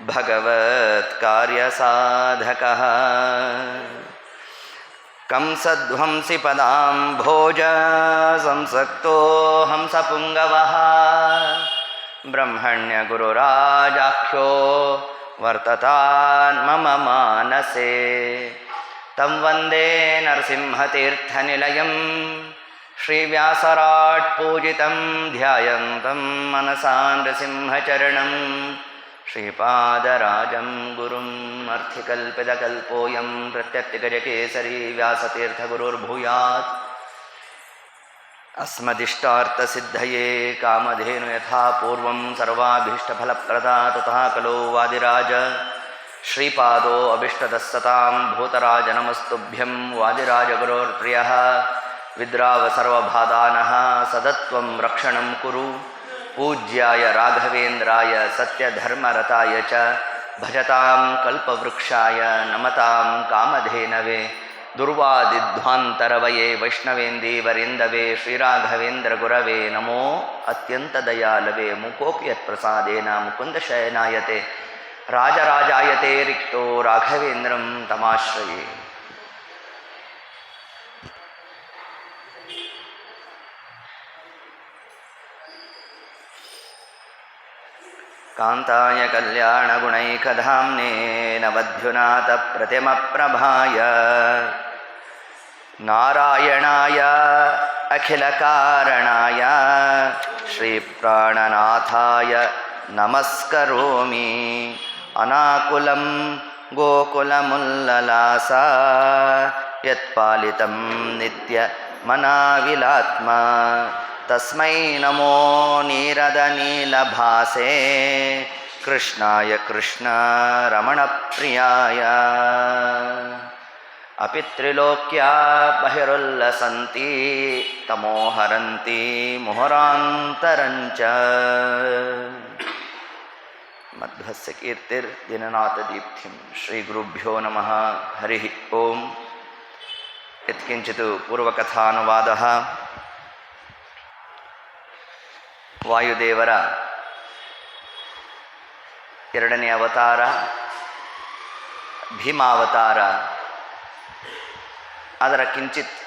ಭಗವತ್ಕಾರ್ಯಸಾಧಕಃ ಕಂಸಧ್ವಂಸಿ ಪದಾಂಭೋಜ ಸಂಸಕ್ತೋ ಹಂಸಪುಂಗವಃ ಬ್ರಹ್ಮಣ್ಯ ಗುರುರಾಜಾಖ್ಯೋ ವರ್ತತಾನ್ ಮಮ ಮಾನಸೇ ತಂ ವಂದೇ ನರಸಿಂಹತೀರ್ಥನಿಲಯಂ ಶ್ರೀವ್ಯಾಸರಾಟ್ ಪೂಜಿತಂ ಧ್ಯಾಯಂತಂ ಮನಸಾ ನೃಸಿಂಹಚರಣಂ ಶ್ರೀಪಾದರಾಜಂ ಗುರುಂ ಅರ್ಥಿಕಲ್ಪಿತಕಲ್ಪೋಯಂ ಪ್ರತ್ಯರ್ಥಿಗಜಕೇಸರಿ ವ್ಯಾಸತೀರ್ಥಗುರುರ್ಭೂಯಾತ್ ಅಸ್ಮದಿಷ್ಟಾರ್ಥಸಿದ್ಧಯೇ ಕಾಮಧೇನು ಯಥಾ ಪೂರ್ವಂ ಸರ್ವಾಭೀಷ್ಟಫಲಪ್ರದಾ ತಥಾ ಖಲು ವಾದಿರಾಜ ಶ್ರೀಪಾದೋ ಅಭಿಷ್ಟದಸ್ಸತಾಂ ಭೂತರಾಜ ನಮಸ್ತುಭ್ಯಂ ವಾದಿರಾಜಗುರೋರ್ಪ್ರಿಯಃ ವಿದ್ರಾವ ಸರ್ವಬಾಧಾನಃ ಸದತ್ವಂ ರಕ್ಷಣಂ ಕುರು ಪೂಜ್ಯಾಯ ರಾಘವೇಂದ್ರಾಯ ಸತ್ಯಧರ್ಮರತಾಯ ಚ ಭಜತಾಂ ಕಲ್ಪವೃಕ್ಷಾಯ ನಮತಾಂ ಕಾಮಧೇನವೇ ದುರ್ವಾದಿಧ್ವಾಂತರವಯೇ ವೈಷ್ಣವೇಂದೀವರಿಂದವೇ ಶ್ರೀರಾಘವೇಂದ್ರ ಗುರವೇ ನಮೋ ಅತ್ಯಂತ ದಯಾಲವೇ ಮುಕೋಪಿ ಯತ್ಪ್ರಸಾದೇನ ಮುಕುಂದಶಯನಾಯತೆ ರಾಜರಾಜಾಯತೆ ರಿಕ್ತೋ ರಾಘವೇಂದ್ರಂ ತಮಾಶ್ರಯೇ. ಕಾಂತಾಯ ಕಲ್ಯಾಣಗುಣೈಕಧಾಮ್ನೇ ನವದ್ಯುನಾಥ ಪ್ರತಿಮಪ್ರಭಾಯ ನಾರಾಯಣಾಯ ಅಖಿಲಕಾರಣಾಯ ಶ್ರೀಪ್ರಾಣನಾಥಾಯ ನಮಸ್ಕರೋಮಿ. ಅನಾಕುಲಂ ಗೋಕುಲಮುಲ್ಲಲಾಸ ಯತ್ಪಾಲಿತಂ ನಿತ್ಯ ಮನಾವಿಲಾತ್ಮ ತಸ್ಮೈ ನಮೋ ನೀರದ ನೀಲಭಾಸೆ ಕೃಷ್ಣಾಯ ಕೃಷ್ಣ ರಮಣಪ್ರಿಯಾಯ. ಅಪಿತ್ರಿಲೋಕ್ಯಾ ಬಹಿರುಲ್ಲಸಂತಿ ತಮೋಹರಂತಿ ಮುಹುರಾಂತರಂಚ. ಮಧ್ವಸ್ಯ ಕೀರ್ತಿರ್ ದಿನನಾಥ ದೀಪ್ತಿಂ. ಶ್ರೀ ಗುರುಭ್ಯೋ ನಮಃ. ಹರಿ ಓಂ. ಯತ್ಕಿಂಚಿತ್ ಪೂರ್ವಕಥಾನುವಾದಃ. ವಾಯುದೇವರ ಎರಡನೇ ಅವತಾರ ಭೀಮಾವತಾರ. ಅದರ ಕಿಂಚಿತ್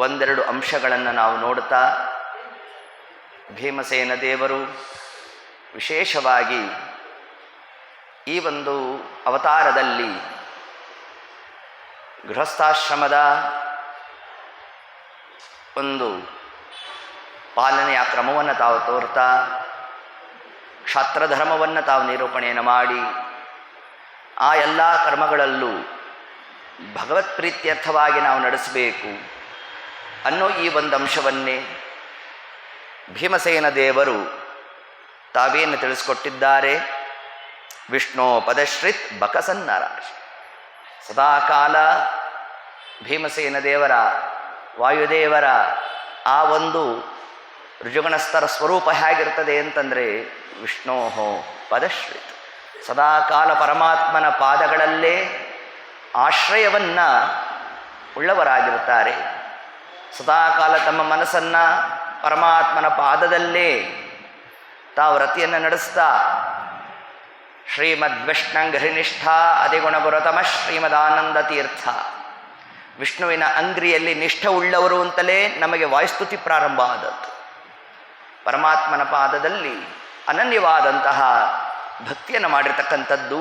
ಒಂದೆರಡು ಅಂಶಗಳನ್ನು ನಾವು ನೋಡುತ್ತಾ, ಭೀಮಸೇನ ದೇವರು ವಿಶೇಷವಾಗಿ ಈ ಒಂದು ಅವತಾರದಲ್ಲಿ ಗೃಹಸ್ಥಾಶ್ರಮದ ಒಂದು ಪಾಲನೆಯ ಕ್ರಮವನ್ನು ತಾವು ತೋರ್ತಾ, ಕ್ಷಾತ್ರಧರ್ಮವನ್ನು ತಾವು ನಿರೂಪಣೆಯನ್ನು ಮಾಡಿ, ಆ ಎಲ್ಲ ಕರ್ಮಗಳಲ್ಲೂ ಭಗವತ್ ಪ್ರೀತ್ಯರ್ಥವಾಗಿ ನಾವು ನಡೆಸಬೇಕು ಅನ್ನೋ ಈ ಒಂದು ಅಂಶವನ್ನೇ ಭೀಮಸೇನ ದೇವರು ತಾವೇನು ತಿಳಿಸ್ಕೊಟ್ಟಿದ್ದಾರೆ. ವಿಷ್ಣು ಪದಶ್ರಿತ್ ಬಕಸನ್ನರಾಶಿ. ಸದಾಕಾಲ ಭೀಮಸೇನ ದೇವರ, ವಾಯುದೇವರ ಆ ಒಂದು ಋಜುಗಣಸ್ಥರ ಸ್ವರೂಪ ಹೇಗಿರ್ತದೆ ಅಂತಂದರೆ ವಿಷ್ಣೋ ಪದಶ್ರಿತ್, ಸದಾಕಾಲ ಪರಮಾತ್ಮನ ಪಾದಗಳಲ್ಲೇ ಆಶ್ರಯವನ್ನು ಉಳ್ಳವರಾಗಿರುತ್ತಾರೆ. ಸದಾಕಾಲ ತಮ್ಮ ಮನಸ್ಸನ್ನು ಪರಮಾತ್ಮನ ಪಾದದಲ್ಲೇ ತಾವು ರತಿಯನ್ನು ನಡೆಸ್ತಾ ಶ್ರೀಮದ್ವಿಷ್ಣಂಘ್ರಿನಿಷ್ಠಾ ಅಧಿಗುಣಗುರತಮ ಶ್ರೀಮದಾನಂದ ತೀರ್ಥ, ವಿಷ್ಣುವಿನ ಅಂಗ್ರಿಯಲ್ಲಿ ನಿಷ್ಠೆ ಉಳ್ಳವರು ಅಂತಲೇ ನಮಗೆ ವಾಯುಸ್ತುತಿ ಪ್ರಾರಂಭ ಆದದ್ದು. ಪರಮಾತ್ಮನ ಪಾದದಲ್ಲಿ ಅನನ್ಯವಾದಂತಹ ಭಕ್ತಿಯನ್ನು ಮಾಡಿರ್ತಕ್ಕಂಥದ್ದು.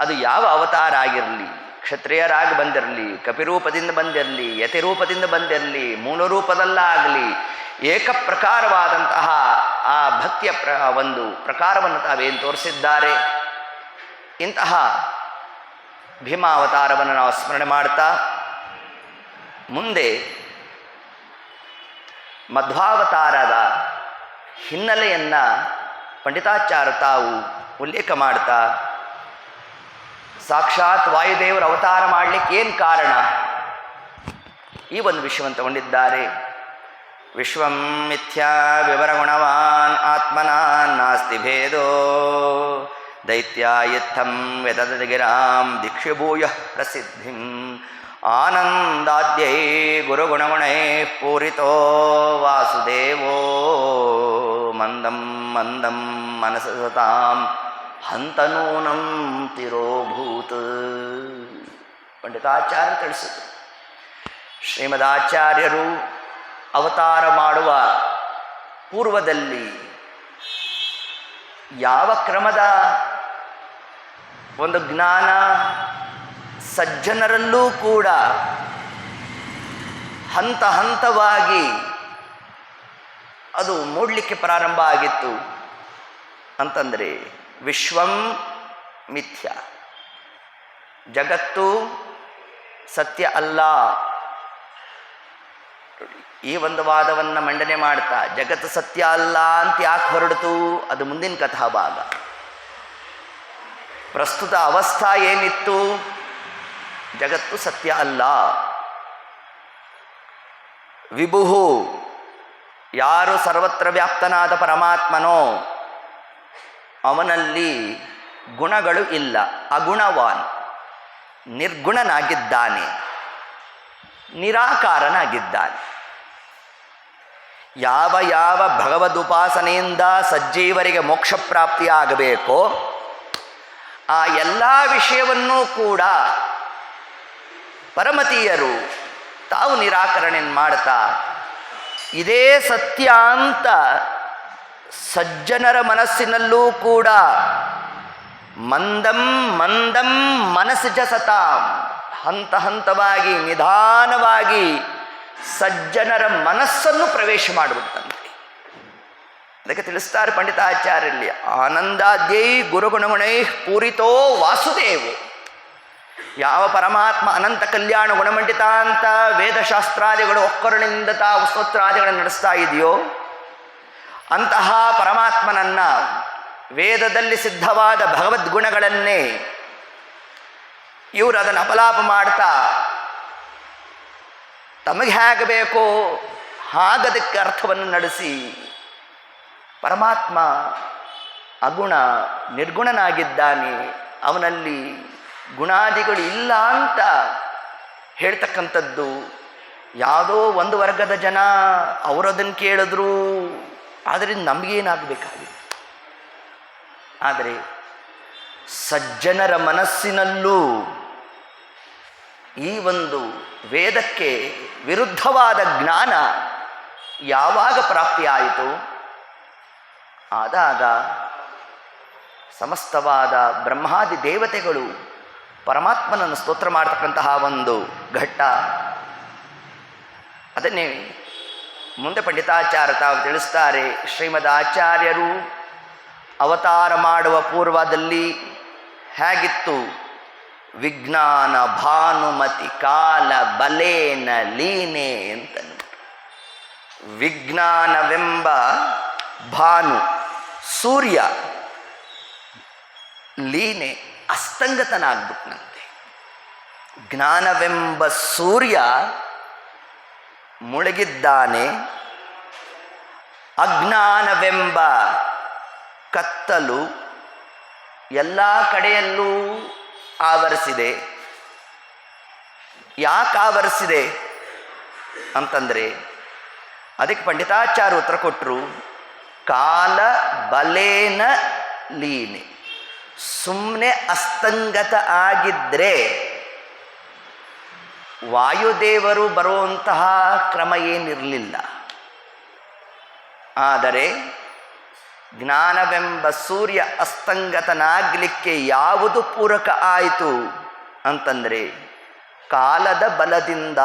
ಅದು ಯಾವ ಅವತಾರ ಆಗಿರಲಿ, ಕ್ಷತ್ರಿಯರಾಗಿ ಬಂದಿರಲಿ, ಕಪಿರೂಪದಿಂದ ಬಂದಿರಲಿ, ಯತಿರೂಪದಿಂದ ಬಂದಿರಲಿ, ಮೂಲ ರೂಪದಲ್ಲಾಗಲಿ, ಏಕಪ್ರಕಾರವಾದಂತಹ ಆ ಭಕ್ತಿಯ ಒಂದು ಪ್ರಕಾರವನ್ನು ತಾವೇನು ತೋರಿಸಿದ್ದಾರೆ. ಇಂತಹ ಭೀಮಾವತಾರವನ್ನು ನಾವು ಸ್ಮರಣೆ ಮಾಡ್ತಾ ಮುಂದೆ ಮಧ್ವಾವತಾರದ ಹಿನ್ನೆಲೆಯನ್ನು ಪಂಡಿತಾಚಾರ್ಯ ತಾವು ಉಲ್ಲೇಖ ಮಾಡ್ತಾ, ಸಾಕ್ಷಾತ್ ವಾಯುದೇವರ ಅವತಾರ ಮಾಡಲಿಕ್ಕೆ ಏನು ಕಾರಣ, ಈ ಒಂದು ವಿಷಯವನ್ನು ತಗೊಂಡಿದ್ದಾರೆ. ವಿಶ್ವಂ ಮಿಥ್ಯಾ ವಿವರಗುಣವಾನ್ ಆತ್ಮನಾ ನಾಸ್ತಿ ಭೇದೋ ದೈತ್ಯಾಯಿತ್ಥಂ ವ್ಯತದಗಿರಾಂ ದಿಕ್ಷಿಭೂಯ ಪ್ರಸಿದ್ಧಿಂ ಆನಂದಾದ್ಯೈ ಗುರುಗುಣಗುಣೈ ಪೂರಿತೋ ವಾಸುದೇವೋ ಮಂದಂ ಮಂದಂ ಮನಸ ಸತಾಂ ಹಂತನೂನಂ ತಿರೋಭೂತ್. ಪಂಡಿತಾಚಾರ್ಯ ತಿಳಿಸಿದರು, ಶ್ರೀಮದಾಚಾರ್ಯರು ಅವತಾರ ಮಾಡುವ ಪೂರ್ವದಲ್ಲಿ ಯಾವ ಕ್ರಮದ ಒಂದು ಜ್ಞಾನ ಸಜ್ಜನರಲ್ಲೂ ಕೂಡ ಹಂತ ಹಂತವಾಗಿ ಅದು ಮೂಡಲಿಕ್ಕೆ ಪ್ರಾರಂಭ ಆಗಿತ್ತು ಅಂತಂದರೆ, ವಿಶ್ವಂ ಮಿಥ್ಯ, ಜಗತ್ತು ಸತ್ಯ ಅಲ್ಲ. ಈ ಒಂದು ವಾದವನ್ನು ಮಂಡನೆ ಮಾಡ್ತಾ ಜಗತ್ತು ಸತ್ಯ ಅಲ್ಲ ಅಂತ ಯಾಕೆ ಹೊರಡಿತು, ಅದು ಮುಂದಿನ ಕಥಾಭಾಗ. ಪ್ರಸ್ತುತ ಅವಸ್ಥಾ ಏನಿತ್ತು, ಜಗತ್ತು ಸತ್ಯ ಅಲ್ಲ. ವಿಭುಹು, ಯಾರು ಸರ್ವತ್ರ ವ್ಯಾಪ್ತನಾದ ಪರಮಾತ್ಮನೋ ಅವನಲ್ಲಿ ಗುಣಗಳು ಇಲ್ಲ, ಅಗುಣವಾನ್, ನಿರ್ಗುಣನಾಗಿದ್ದಾನೆ, ನಿರಾಕಾರನಾಗಿದ್ದಾನೆ. ಯಾವ ಯಾವ ಭಗವದುಪಾಸನೆಯಿಂದ ಸಜ್ಜೀವರಿಗೆ ಮೋಕ್ಷ ಪ್ರಾಪ್ತಿಯಾಗಬೇಕೋ ಆ ಎಲ್ಲ ವಿಷಯವನ್ನೂ ಕೂಡ ಪರಮತೀಯರು ತಾವು ನಿರಾಕರಣೆ ಮಾಡ್ತಾ ಇದೇ ಸತ್ಯ ಅಂತ ಸಜ್ಜನರ ಮನಸ್ಸಿನಲ್ಲೂ ಕೂಡ ಮಂದಂ ಮಂದಂ ಮನಸ್ಸಿಜ ಸತಾಂ, ಹಂತ ಹಂತವಾಗಿ ನಿಧಾನವಾಗಿ ಸಜ್ಜನರ ಮನಸ್ಸನ್ನು ಪ್ರವೇಶ ಮಾಡಿಬಿಡ್ತಂತೆ. ಅದಕ್ಕೆ ತಿಳಿಸ್ತಾರೆ ಪಂಡಿತಾಚಾರ್ಯಲ್ಲಿ, ಆನಂದಾದ್ಯೈ ಗುರುಗುಣಗುಣೈ ಪೂರಿತೋ ವಾಸುದೇವೋ. ಯಾವ ಪರಮಾತ್ಮ ಅನಂತ ಕಲ್ಯಾಣ ಗುಣಮಂಡಿತ ಅಂತ ವೇದಶಾಸ್ತ್ರಾದಿಗಳು ಒಕ್ಕರಣಿಂದ ತಾವು ಸ್ತೋತ್ರಾದಿಗಳನ್ನು ನಡೆಸ್ತಾ ಇದೆಯೋ ಅಂತಹ ಪರಮಾತ್ಮನನ್ನ ವೇದದಲ್ಲಿ ಸಿದ್ಧವಾದ ಭಗವದ್ಗುಣಗಳನ್ನೇ ಇವರು ಅದನ್ನು ಅಪಲಾಪ ಮಾಡ್ತಾ ತಮಗೆ ಹೇಗೆ ಬೇಕೋ ಹಾಗದಕ್ಕೆ ಅರ್ಥವನ್ನು ನಡೆಸಿ ಪರಮಾತ್ಮ ಅಗುಣ ನಿರ್ಗುಣನಾಗಿದ್ದಾನೆ, ಅವನಲ್ಲಿ ಗುಣಾದಿಗಳು ಇಲ್ಲ ಅಂತ ಹೇಳ್ತಕ್ಕಂಥದ್ದು. ಯಾವುದೋ ಒಂದು ವರ್ಗದ ಜನ ಅವರದನ್ನು ಕೇಳಿದ್ರು, ಆದ್ದರಿಂದ ನಮಗೇನಾಗಬೇಕಾಗಿದೆ. ಆದರೆ ಸಜ್ಜನರ ಮನಸ್ಸಿನಲ್ಲೂ ಈ ಒಂದು ವೇದಕ್ಕೆ ವಿರುದ್ಧವಾದ ಜ್ಞಾನ ಯಾವಾಗ ಪ್ರಾಪ್ತಿಯಾಯಿತು, ಆದಾಗ ಸಮಸ್ತವಾದ ಬ್ರಹ್ಮಾದಿ ದೇವತೆಗಳು ಪರಮಾತ್ಮನನ್ನು ಸ್ತೋತ್ರ ಮಾಡತಕ್ಕಂತಹ ಒಂದು ಘಟ್ಟ. ಅದನ್ನೇ ಮುಂದೆ ಪಂಡಿತಾಚಾರ್ಯ ತಾವು ತಿಳಿಸ್ತಾರೆ. ಶ್ರೀಮದ್ ಆಚಾರ್ಯರು ಅವತಾರ ಮಾಡುವ ಪೂರ್ವದಲ್ಲಿ ಹೇಗಿತ್ತು, ವಿಜ್ಞಾನ ಭಾನುಮತಿ ಕಾಲ ಬಲೇನ ಲೀನೆ ಅಂತ. ವಿಜ್ಞಾನವೆಂಬ ಭಾನು ಸೂರ್ಯ ಲೀನೆ ಅಸ್ತಂಗತನಾಗ್ಬಿಟ್ನಂತೆ. ಜ್ಞಾನವೆಂಬ ಸೂರ್ಯ ಮುಳುಗಿದ್ದಾನೆ, ಅಜ್ಞಾನವೆಂಬ ಕತ್ತಲು ಎಲ್ಲ ಕಡೆಯಲ್ಲೂ ಆವರಿಸಿದೆ. ಯಾಕೆ ಆವರಿಸಿದೆ ಅಂತಂದರೆ ಅದಕ್ಕೆ ಪಂಡಿತಾಚಾರ್ಯ ಉತ್ತರ ಕೊಟ್ಟರು, ಕಾಲ ಬಲೇನ ಲೀನೆ. ಸುಮ್ಮನೆ ಅಸ್ತಂಗತ ಆಗಿದ್ದರೆ ವಾಯುದೇವರು ಬರುವಂತಹ ಕ್ರಮ ಏನಿರಲಿಲ್ಲ. ಆದರೆ ಜ್ಞಾನವೆಂಬ ಸೂರ್ಯ ಅಸ್ತಂಗತನಾಗಲಿಕ್ಕೆ ಯಾವುದು ಪೂರಕ ಆಯಿತು ಅಂತಂದರೆ ಕಾಲದ ಬಲದಿಂದ.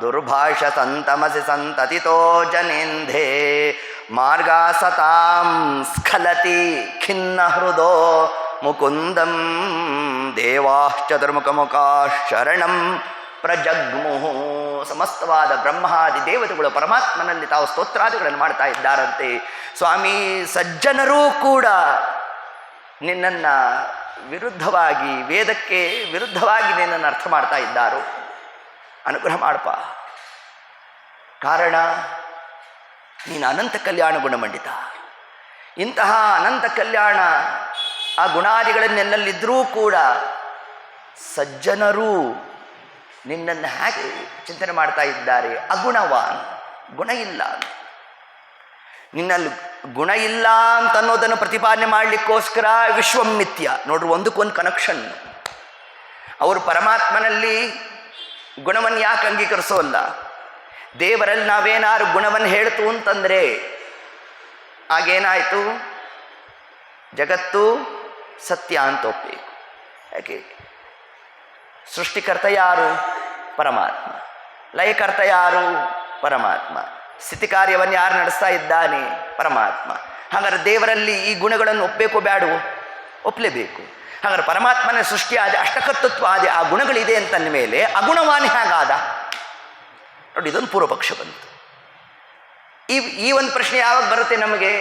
ದುರ್ಭಾಷ ಸಂತಮಸಿ ಸಂತತಿತೋ ಜನೇಂಧೆ ಮಾರ್ಗಾಸತಾಂ ಸ್ಖಲತಿ ಖಿನ್ನ ಹೃದೋ ಮುಕುಂದಂ ದೇವಾಶ್ಚತುರ್ಮುಖಮುಖಾ ಶರಣಂ ಪ್ರಜಗ್ಮುಹು. ಸಮಸ್ತವಾದ ಬ್ರಹ್ಮಾದಿ ದೇವತೆಗಳು ಪರಮಾತ್ಮನಲ್ಲಿ ತಾವು ಸ್ತೋತ್ರಾದಿಗಳನ್ನು ಮಾಡ್ತಾ ಇದ್ದಾರಂತೆ. ಸ್ವಾಮಿ, ಸಜ್ಜನರೂ ಕೂಡ ನಿನ್ನನ್ನು ವಿರುದ್ಧವಾಗಿ, ವೇದಕ್ಕೆ ವಿರುದ್ಧವಾಗಿ ನಿನ್ನನ್ನು ಅರ್ಥ ಮಾಡ್ತಾ ಇದ್ದಾರೋ, ಅನುಗ್ರಹ ಮಾಡಪ್ಪ. ಕಾರಣ ನೀನು ಅನಂತ ಕಲ್ಯಾಣ ಗುಣಮಂಡಿತ. ಇಂತಹ ಅನಂತ ಕಲ್ಯಾಣ ಆ ಗುಣಾದಿಗಳನ್ನೆಲ್ಲಲ್ಲಿದ್ದರೂ ಕೂಡ ಸಜ್ಜನರು ನಿನ್ನನ್ನು ಹೇಗೆ ಚಿಂತನೆ ಮಾಡ್ತಾ ಇದ್ದಾರೆ? ಅಗುಣವಾನ್, ಗುಣ ಇಲ್ಲ. ನಿನ್ನಲ್ಲಿ ಗುಣ ಇಲ್ಲ ಅಂತ ಅನ್ನೋದನ್ನು ಪ್ರತಿಪಾದನೆ ಮಾಡಲಿಕ್ಕೋಸ್ಕರ ವಿಶ್ವಂ ಮಿಥ್ಯ. ನೋಡ್ರಿ, ಒಂದಕ್ಕೊಂದು ಕನೆಕ್ಷನ್. ಅವರು ಪರಮಾತ್ಮನಲ್ಲಿ ಗುಣವನ್ನು ಯಾಕೆ ಅಂಗೀಕರಿಸೋಲ್ಲ? ದೇವರಲ್ಲಿ ನಾವೇನಾದ್ರು ಗುಣವನ್ನು ಹೇಳ್ತು ಅಂತಂದರೆ ಆಗೇನಾಯಿತು? ಜಗತ್ತು ಸತ್ಯ ಅಂತ ಒಪ್ಪಬೇಕು. ಯಾಕೆ? ಸೃಷ್ಟಿಕರ್ತ ಯಾರು? ಪರಮಾತ್ಮ. ಲಯಕರ್ತ ಯಾರು? ಪರಮಾತ್ಮ. ಸ್ಥಿತಿ ಕಾರ್ಯವನ್ನು ಯಾರು ನಡೆಸ್ತಾ ಇದ್ದಾನೆ? ಪರಮಾತ್ಮ. ಹಾಗಾದ್ರೆ ದೇವರಲ್ಲಿ ಈ ಗುಣಗಳನ್ನು ಒಪ್ಪಬೇಕು ಬೇಡವೋ? ಒಪ್ಪಲೇಬೇಕು. ಹಾಗಾದ್ರೆ ಪರಮಾತ್ಮನ ಸೃಷ್ಟಿ ಆದ, ಅಷ್ಟಕರ್ತೃತ್ವ ಆದ, ಆ ಗುಣಗಳಿದೆ ಅಂತಂದ ಮೇಲೆ ಅಗುಣವಾನಿ ಹೇಗಾದ? ನೋಡಿ, ಇದೊಂದು ಪೂರ್ವಪಕ್ಷ ಬಂತು. ಈ ಒಂದು ಪ್ರಶ್ನೆ ಯಾವಾಗ ಬರುತ್ತೆ ನಮಗೆ?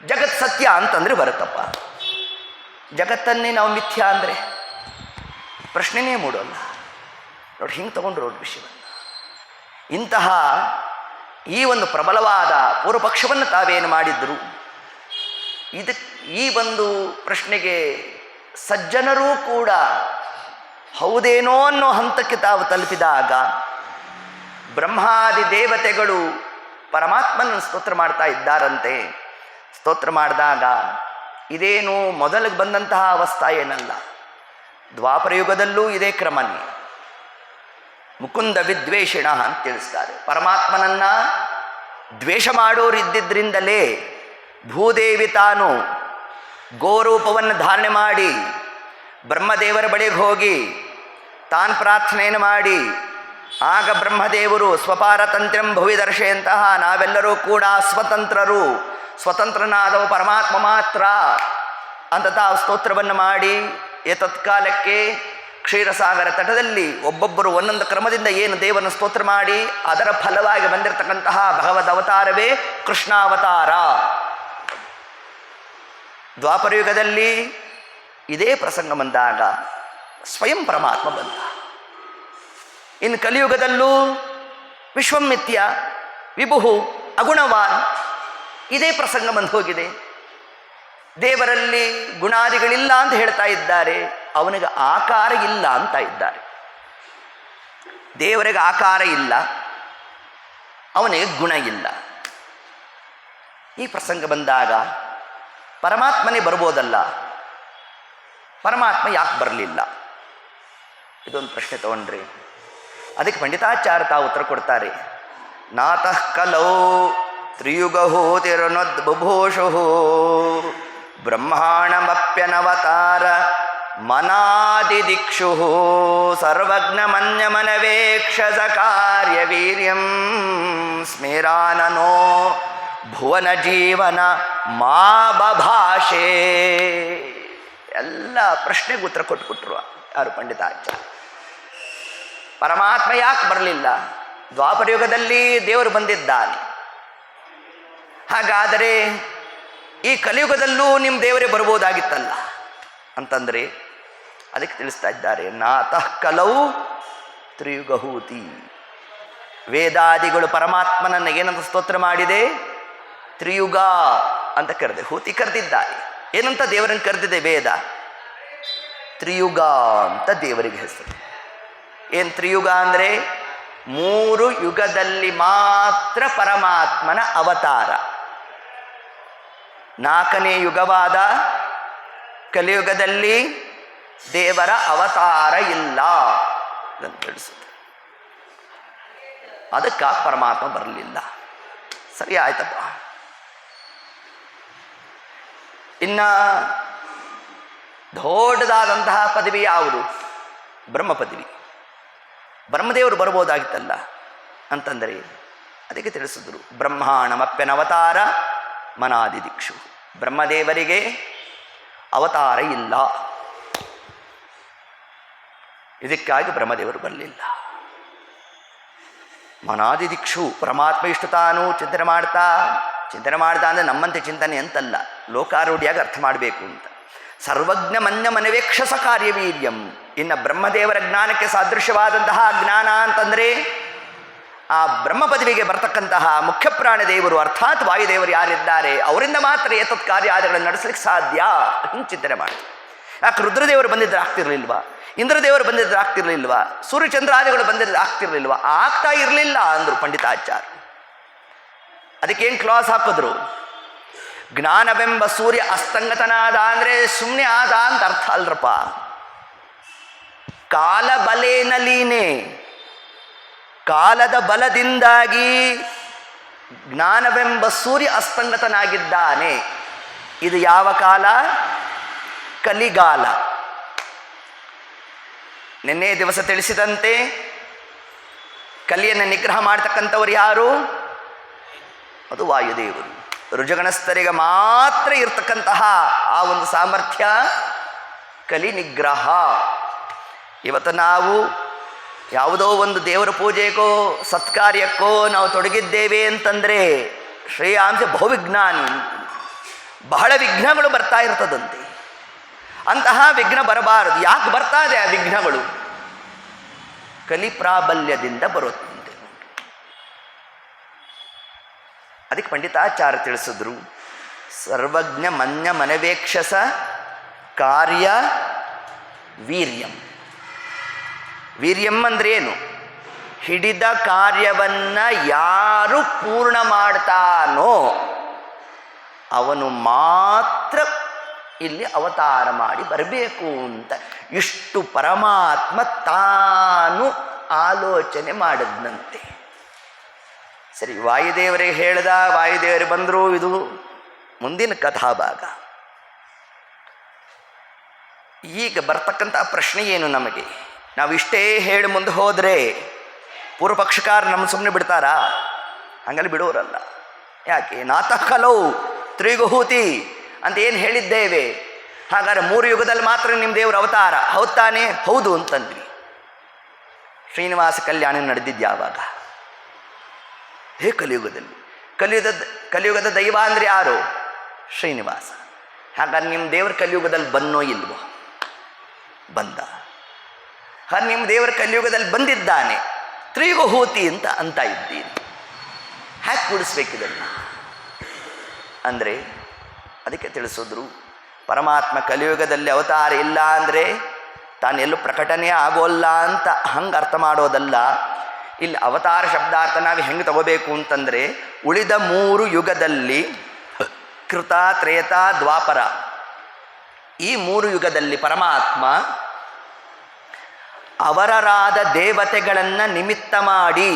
ಜಗತ್ ಸತ್ಯ ಅಂತಂದರೆ ಬರುತ್ತಪ್ಪ. ಜಗತ್ತನ್ನೇ ನಾವು ಮಿಥ್ಯ ಅಂದರೆ ಪ್ರಶ್ನೆನೇ ಮೂಡೋಲ್ಲ. ನೋಡಿ, ಹಿಂಗೆ ತಗೊಂಡ್ರು ಅವ್ರ ವಿಷಯವನ್ನು. ಇಂತಹ ಈ ಒಂದು ಪ್ರಬಲವಾದ ಪೂರ್ವಪಕ್ಷವನ್ನು ತಾವೇನು ಮಾಡಿದ್ರು, ಈ ಒಂದು ಪ್ರಶ್ನೆಗೆ ಸಜ್ಜನರೂ ಕೂಡ ಹೌದೇನೋ ಅನ್ನೋ ಹಂತಕ್ಕೆ ತಾವು ತಲುಪಿದಾಗ ಬ್ರಹ್ಮಾದಿ ದೇವತೆಗಳು ಪರಮಾತ್ಮನ ಸ್ತೋತ್ರ ಮಾಡ್ತಾ ಇದ್ದಾರಂತೆ. ಸ್ತೋತ್ರ ಮಾಡಿದಾಗ ಇದೇನು ಮೊದಲಿಗೆ ಬಂದಂತಹ ಅವಸ್ಥಾ ಏನಲ್ಲ. ದ್ವಾಪರಯುಗದಲ್ಲೂ ಇದೇ ಕ್ರಮನೇ. ಮುಕುಂದ ವಿದ್ವೇಷಿಣ ಅಂತ ತಿಳಿಸ್ತಾರೆ. ಪರಮಾತ್ಮನನ್ನ ದ್ವೇಷ ಮಾಡೋರಿದ್ದಿದ್ದರಿಂದಲೇ ಭೂದೇವಿ ತಾನು ಗೋರೂಪವನ್ನು ಧಾರಣೆ ಮಾಡಿ ಬ್ರಹ್ಮದೇವರ ಬಳಿಗೆ ಹೋಗಿ ತಾನು ಪ್ರಾರ್ಥನೆಯನ್ನು ಮಾಡಿ, ಆಗ ಬ್ರಹ್ಮದೇವರು ಸ್ವಪಾರತಂತ್ರ್ಯಂ ಭುವಿದರ್ಶೆಯಂತಹ ನಾವೆಲ್ಲರೂ ಕೂಡ ಸ್ವತಂತ್ರರು, ಸ್ವತಂತ್ರನಾದವ ಪರಮಾತ್ಮ ಮಾತ್ರ ಅಂತ ತಾವು ಸ್ತೋತ್ರವನ್ನು ಮಾಡಿ ತತ್ಕಾಲಕ್ಕೆ ಕ್ಷೀರಸಾಗರ ತಟದಲ್ಲಿ ಒಬ್ಬೊಬ್ಬರು ಒಂದೊಂದು ಕ್ರಮದಿಂದ ಏನು ದೇವರನ್ನು ಸ್ತೋತ್ರ ಮಾಡಿ ಅದರ ಫಲವಾಗಿ ಬಂದಿರತಕ್ಕಂತಹ ಭಗವದ್ ಅವತಾರವೇ ಕೃಷ್ಣಾವತಾರ. ದ್ವಾಪರಯುಗದಲ್ಲಿ ಇದೇ ಪ್ರಸಂಗ ಬಂದಾಗ ಸ್ವಯಂ ಪರಮಾತ್ಮ ಬಂದ. ಇನ್ನು ಕಲಿಯುಗದಲ್ಲೂ ವಿಶ್ವಂ ಮಿಥ್ಯ, ವಿಭುಹು, ಅಗುಣವಾನ್, ಇದೇ ಪ್ರಸಂಗ ಬಂದು ಹೋಗಿದೆ. ದೇವರಲ್ಲಿ ಗುಣಾದಿಗಳಿಲ್ಲ ಅಂತ ಹೇಳ್ತಾ ಇದ್ದಾರೆ, ಅವನಿಗೆ ಆಕಾರ ಇಲ್ಲ ಅಂತ ಇದ್ದಾರೆ. ದೇವರಿಗೆ ಆಕಾರ ಇಲ್ಲ, ಅವನಿಗೆ ಗುಣ ಇಲ್ಲ. ಈ ಪ್ರಸಂಗ ಬಂದಾಗ ಪರಮಾತ್ಮನೇ ಬರ್ಬೋದಲ್ಲ, ಪರಮಾತ್ಮ ಯಾಕೆ ಬರಲಿಲ್ಲ? ಇದೊಂದು ಪ್ರಶ್ನೆ ತಗೊಂಡ್ರಿ. ಅದಕ್ಕೆ ಪಂಡಿತಾಚಾರ್ಯ ತಾವು ಉತ್ತರ ಕೊಡ್ತಾರೆ. ನಾತಃ ಕಲೌ ತ್ರಿಯುಗಹೋತಿರನೊದ್ಬುಭೂಷು ಬ್ರಹ್ಮಾಣಮಪ್ಯನವತಾರ ಮನಾದಿದಿಕ್ಷು ಸರ್ವಜ್ಞಮನ್ಯಮನವೇಕ್ಷಸ ಕಾರ್ಯವೀರ್ಯಂ ಸ್ಮೇರಾನನೋ ಭುವನ ಜೀವನ ಮಾ ಬಭಾಷೆ. ಎಲ್ಲ ಪ್ರಶ್ನೆಗೆ ಉತ್ತರ ಕೊಟ್ಬಿಟ್ರು ಯಾರು? ಪಂಡಿತಾಚಾರ್ಯ. ಪರಮಾತ್ಮ ಯಾಕೆ ಬರಲಿಲ್ಲ? ದ್ವಾಪರಯುಗದಲ್ಲಿ ದೇವರು ಬಂದಿದ್ದಾನೆ. ಹಾಗಾದರೆ ಈ ಕಲಿಯುಗದಲ್ಲೂ ನಿಮ್ಮ ದೇವರೇ ಬರ್ಬೋದಾಗಿತ್ತಲ್ಲ ಅಂತಂದರೆ ಅದಕ್ಕೆ ತಿಳಿಸ್ತಾ ಇದ್ದಾರೆ. ನಾತಃ ಕಲೌ ತ್ರಿಯುಗಹೂತಿ. ವೇದಾದಿಗಳು ಪರಮಾತ್ಮನನ್ನು ಏನಂತ ಸ್ತೋತ್ರ ಮಾಡಿದೆ? ತ್ರಿಯುಗ ಅಂತ ಕರೆದೆ. ಹೂತಿ ಕರೆದಿದ್ದಾರೆ. ಏನಂತ ದೇವರನ್ನು ಕರೆದಿದೆ ವೇದ? ತ್ರಿಯುಗ ಅಂತ ದೇವರಿಗೆ ಹೆಸರು. ಏನು ತ್ರಿಯುಗ ಅಂದರೆ? 3 ಯುಗದಲ್ಲಿ ಮಾತ್ರ ಪರಮಾತ್ಮನ ಅವತಾರ. 4ನೇ ಯುಗವಾದ ಕಲಿಯುಗದಲ್ಲಿ ದೇವರ ಅವತಾರ ಇಲ್ಲ ಅಂತ ತಿಳಿಸುತ್ತೆ. ಅದಕ್ಕೆ ಪರಮಾತ್ಮ ಬರಲಿಲ್ಲ. ಸರಿ ಆಯ್ತಪ್ಪ. ಇನ್ನು ದೊಡ್ಡದಾದಂತಹ ಪದವಿ ಯಾವುದು? ಬ್ರಹ್ಮ ಪದವಿ. ಬ್ರಹ್ಮದೇವರು ಬರ್ಬೋದಾಗಿತ್ತಲ್ಲ ಅಂತಂದರೆ ಅದಕ್ಕೆ ತಿಳಿಸಿದ್ರು. ಬ್ರಹ್ಮಾಣಮಪ್ಯನವತಾರ ಮನಾದಿದಿಕ್ಷು. ಬ್ರಹ್ಮದೇವರಿಗೆ ಅವತಾರ ಇಲ್ಲ, ಇದಕ್ಕಾಗಿ ಬ್ರಹ್ಮದೇವರು ಬರಲಿಲ್ಲ. ಮನಾದಿದಿಕ್ಷು ಪರಮಾತ್ಮ ಇಷ್ಟು ತಾನು ಚಿಂತನೆ ಮಾಡ್ತಾ ಅಂದರೆ ನಮ್ಮಂತೆ ಚಿಂತನೆ ಅಂತಲ್ಲ, ಲೋಕಾರೂಢಿಯಾಗಿ ಅರ್ಥ ಮಾಡಬೇಕು ಅಂತ. ಸರ್ವಜ್ಞ ಮನ್ಯ ಮನವೇಕ್ಷಸ ಕಾರ್ಯವೀರ್ಯಂ. ಇನ್ನು ಬ್ರಹ್ಮದೇವರ ಜ್ಞಾನಕ್ಕೆ ಸಾದೃಶ್ಯವಾದಂತಹ ಜ್ಞಾನ ಅಂತಂದರೆ ಆ ಬ್ರಹ್ಮ ಪದವಿಗೆ ಬರ್ತಕ್ಕಂತಹ ಮುಖ್ಯ ಪ್ರಾಣದೇವರು ಅರ್ಥಾತ್ ವಾಯುದೇವರು ಯಾರಿದ್ದಾರೆ ಅವರಿಂದ ಮಾತ್ರ ಏತತ್ ಕಾರ್ಯಾದಿಗಳನ್ನು ನಡೆಸಲಿಕ್ಕೆ ಸಾಧ್ಯ. ಹಿಂಗೆ ಚಿಂತನೆ ಮಾಡಿ. ಯಾಕೆ ರುದ್ರದೇವರು ಬಂದಿದ್ರೆ ಆಗ್ತಿರ್ಲಿಲ್ವಾ? ಇಂದ್ರದೇವರು ಬಂದಿದ್ರೆ ಆಗ್ತಿರ್ಲಿಲ್ವಾ? ಸೂರ್ಯಚಂದ್ರಾದಿಗಳು ಬಂದಿದ್ರೆ ಆಗ್ತಿರ್ಲಿಲ್ವಾ? ಆಗ್ತಾ ಇರಲಿಲ್ಲ ಅಂದರು ಪಂಡಿತಾಚಾರ್ಯ. ಅದಕ್ಕೇನು ಕ್ಲಾಸ್ ಹಾಕಿದ್ರು? ಜ್ಞಾನವೆಂಬ ಸೂರ್ಯ ಅಸ್ತಂಗತನಾದ ಅಂದರೆ ಸುಮ್ಮನೆ ಆದ ಅಂತ ಅರ್ಥ ಅಲ್ರಪ್ಪ. ಕಾಲ ಬಲೇನಲೀನೆ, ಕಾಲದ ಬಲದಿಂದಾಗಿ ಜ್ಞಾನವೆಂಬ ಸೂರ್ಯ ಅಸ್ತಂಗತನಾಗಿದ್ದಾನೆ. ಇದು ಯಾವ ಕಾಲ? ಕಲಿಗಾಲ. ನಿನ್ನೆ ದಿವಸ ತಿಳಿಸಿದಂತೆ ಕಲಿಯನ್ನು ನಿಗ್ರಹ ಮಾಡ್ತಕ್ಕಂಥವ್ರು ಯಾರು? ಅದು ವಾಯುದೇವರು. ರುಜುಗಣಸ್ಥರಿಗೆ ಮಾತ್ರ ಇರ್ತಕ್ಕಂತಹ ಆ ಒಂದು ಸಾಮರ್ಥ್ಯ ಕಲಿ ನಿಗ್ರಹ. ಇವತ್ತು ನಾವು ಯಾವುದೋ ಒಂದು ದೇವರ ಪೂಜೆಗೋ ಸತ್ಕಾರ್ಯಕ್ಕೋ ನಾವು ತೊಡಗಿದ್ದೇವೆ ಅಂತಂದರೆ ಶ್ರೇಯಾಂಶ ಬಹುವಿಜ್ಞಾನಿ, ಬಹಳ ವಿಘ್ನಗಳು ಬರ್ತಾ ಇರ್ತದಂತೆ. ಅಂತಹ ವಿಘ್ನ ಬರಬಾರದು. ಯಾಕೆ ಬರ್ತಾ ಇದೆ ಆ ವಿಘ್ನಗಳು? ಕಲಿ ಪ್ರಾಬಲ್ಯದಿಂದ ಬರುತ್ತೆ. ಅದಕ್ಕೆ ಪಂಡಿತಾಚಾರ್ಯ ತಿಳಿಸಿದ್ರು, ಸರ್ವಜ್ಞ ಮನ್ಯ ಮನವೇಕ್ಷಸ ಕಾರ್ಯ ವೀರ್ಯಂ. ವೀರ್ಯಂ ಅಂದ್ರೆ ಏನು? ಹಿಡಿದ ಕಾರ್ಯವನ್ನು ಯಾರು ಪೂರ್ಣ ಮಾಡ್ತಾನೋ ಅವನು ಮಾತ್ರ ಇಲ್ಲಿ ಅವತಾರ ಮಾಡಿ ಬರಬೇಕು ಅಂತ ಇಷ್ಟು ಪರಮಾತ್ಮ ತಾನು ಆಲೋಚನೆ ಮಾಡಿದ್ನಂತೆ. ಸರಿ, ವಾಯುದೇವರಿಗೆ ಹೇಳ್ದ, ವಾಯುದೇವರು ಬಂದರು. ಇದು ಮುಂದಿನ ಕಥಾಭಾಗ. ಈಗ ಬರ್ತಕ್ಕಂಥ ಪ್ರಶ್ನೆ ಏನು ನಮಗೆ? ನಾವು ಇಷ್ಟೇ ಹೇಳಿ ಮುಂದೆ ಹೋದರೆ ಪೂರ್ವಪಕ್ಷಕಾರ ನಮ್ಮ ಸುಮ್ಮನೆ ಬಿಡ್ತಾರಾ? ಹಂಗಲ್ಲಿ ಬಿಡೋರಲ್ಲ. ಯಾಕೆ? ನಾತಃ ಕಲೌ ತ್ರಿಗುಹೂತಿ ಅಂತ ಏನು ಹೇಳಿದ್ದೇವೆ. ಹಾಗಾದ್ರೆ 3 ಯುಗದಲ್ಲಿ ಮಾತ್ರ ನಿಮ್ಮ ದೇವರ ಅವತಾರ, ಹೌದು ತಾನೇ? ಹೌದು ಅಂತಂದ್ವಿ. ಶ್ರೀನಿವಾಸ ಕಲ್ಯಾಣ ನಡೆದಿದ್ದು ಯಾವಾಗ? ಹೇ ಕಲಿಯುಗದಲ್ಲಿ. ಕಲಿಯುಗದ ದೈವ ಅಂದರೆ ಯಾರು? ಶ್ರೀನಿವಾಸ. ಹಾಗಾದ್ರೆ ನಿಮ್ಮ ದೇವರು ಕಲಿಯುಗದಲ್ಲಿ ಬನ್ನೋ ಇಲ್ವೋ? ಬಂದ. ಹಾಗೆ ನಿಮ್ಮ ದೇವರು ಕಲಿಯುಗದಲ್ಲಿ ಬಂದಿದ್ದಾನೆ. ತ್ರಿಗುಹೂತಿ ಅಂತ ಇದ್ದೀನಿ. ಹ್ಯಾಕೆ ಕೂಡಿಸ್ಬೇಕಿದನ್ನು ಅಂದರೆ ಅದಕ್ಕೆ ತಿಳಿಸಿದ್ರು, ಪರಮಾತ್ಮ ಕಲಿಯುಗದಲ್ಲಿ ಅವತಾರ ಇಲ್ಲ ಅಂದರೆ ತಾನೆಲ್ಲೂ ಪ್ರಕಟಣೆ ಆಗೋಲ್ಲ ಅಂತ ಹಂಗೆ ಅರ್ಥ ಮಾಡೋದಲ್ಲ. ಇಲ್ಲಿ ಅವತಾರ ಶಬ್ದಾರ್ಥ ನಾವು ಹೆಂಗೆ ತಗೋಬೇಕು ಅಂತಂದರೆ, ಉಳಿದ 3 ಯುಗದಲ್ಲಿ ಕೃತ, ತ್ರೇತ, ದ್ವಾಪರ, ಈ 3 ಯುಗದಲ್ಲಿ ಪರಮಾತ್ಮ ಅವರರಾದ ದೇವತೆಗಳನ್ನು ನಿಮಿತ್ತ ಮಾಡಿ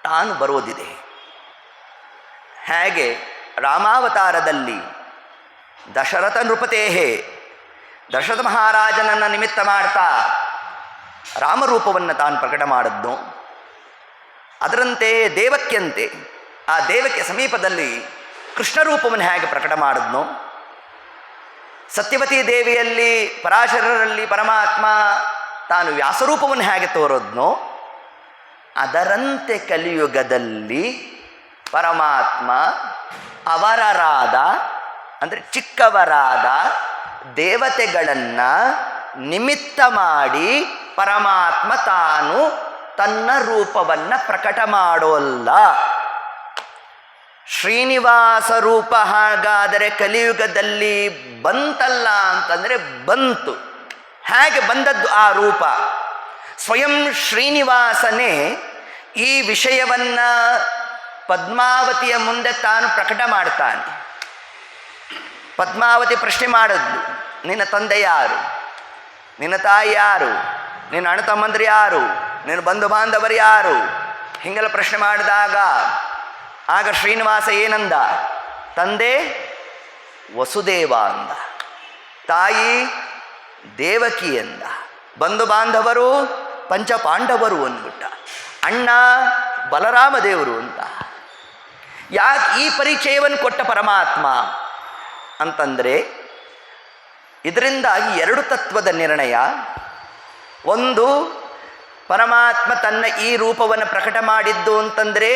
ತಾನು ಬರೋದಿದೆ. ಹೇಗೆ ರಾಮಾವತಾರದಲ್ಲಿ ದಶರಥ ನೃಪತೇಹೇ, ದಶರಥ ಮಹಾರಾಜನನ್ನು ನಿಮಿತ್ತ ಮಾಡ್ತಾ ರಾಮರೂಪವನ್ನು ತಾನು ಪ್ರಕಟ ಮಾಡಿದ್ನು. ಅದರಂತೆ ದೇವಕ್ಯಂತೆ ಆ ದೇವಕ್ಕೆ ಸಮೀಪದಲ್ಲಿ ಕೃಷ್ಣ ರೂಪವನ್ನು ಹೇಗೆ ಪ್ರಕಟ ಮಾಡಿದ್ನು, ಸತ್ಯವತಿ ದೇವಿಯಲ್ಲಿ ಪರಾಶರರಲ್ಲಿ ಪರಮಾತ್ಮ ತಾನು ವ್ಯಾಸರೂಪವನ್ನು ಹೇಗೆ ತೋರೋದ್ನೋ ಅದರಂತೆ ಕಲಿಯುಗದಲ್ಲಿ ಪರಮಾತ್ಮ ಅವರರಾದ ಅಂದರೆ ಚಿಕ್ಕವರಾದ ದೇವತೆಗಳನ್ನು ನಿಮಿತ್ತ ಮಾಡಿ ಪರಮಾತ್ಮ ತಾನು ತನ್ನ ರೂಪವನ್ನು ಪ್ರಕಟ ಮಾಡೋಲ್ಲ. ಶ್ರೀನಿವಾಸ ರೂಪ ಹಾಗಾದರೆ ಕಲಿಯುಗದಲ್ಲಿ ಬಂತಲ್ಲ ಅಂತಂದರೆ ಬಂತು. ಹೇಗೆ ಬಂದದ್ದು ಆ ರೂಪ? ಸ್ವಯಂ ಶ್ರೀನಿವಾಸನೇ ಈ ವಿಷಯವನ್ನು ಪದ್ಮಾವತಿಯ ಮುಂದೆ ತಾನು ಪ್ರಕಟ ಮಾಡ್ತಾನೆ. ಪದ್ಮಾವತಿ ಪ್ರಶ್ನೆ ಮಾಡಿದ್ಲು, ನಿನ್ನ ತಂದೆ ಯಾರು, ನಿನ್ನ ತಾಯಿ ಯಾರು, ನಿನ್ನ ಅಣ್ಣ ತಮ್ಮಂದ್ರು ಯಾರು, ನಿನ್ನ ಬಂಧು ಬಾಂಧವರು ಯಾರು, ಹಿಂಗೆಲ್ಲ ಪ್ರಶ್ನೆ ಮಾಡಿದಾಗ ಆಗ ಶ್ರೀನಿವಾಸ ಏನಂದ? ತಂದೆ ವಸುದೇವ ಅಂದ, ತಾಯಿ ದೇವಕಿ ಅಂದ, ಬಂಧು ಬಾಂಧವರು ಪಂಚಪಾಂಡವರು ಅಂದ್ಬಿಟ್ಟ, ಅಣ್ಣ ಬಲರಾಮ ದೇವರು ಅಂತ. ಯಾಕೆ ಈ ಪರಿಚಯವನ್ನು ಕೊಟ್ಟ ಪರಮಾತ್ಮ ಅಂತಂದರೆ ಇದರಿಂದಾಗಿ 2 ತತ್ವದ ನಿರ್ಣಯ. ಒಂದು, ಪರಮಾತ್ಮ ತನ್ನ ಈ ರೂಪವನ್ನು ಪ್ರಕಟ ಮಾಡಿದ್ದು ಅಂತಂದರೆ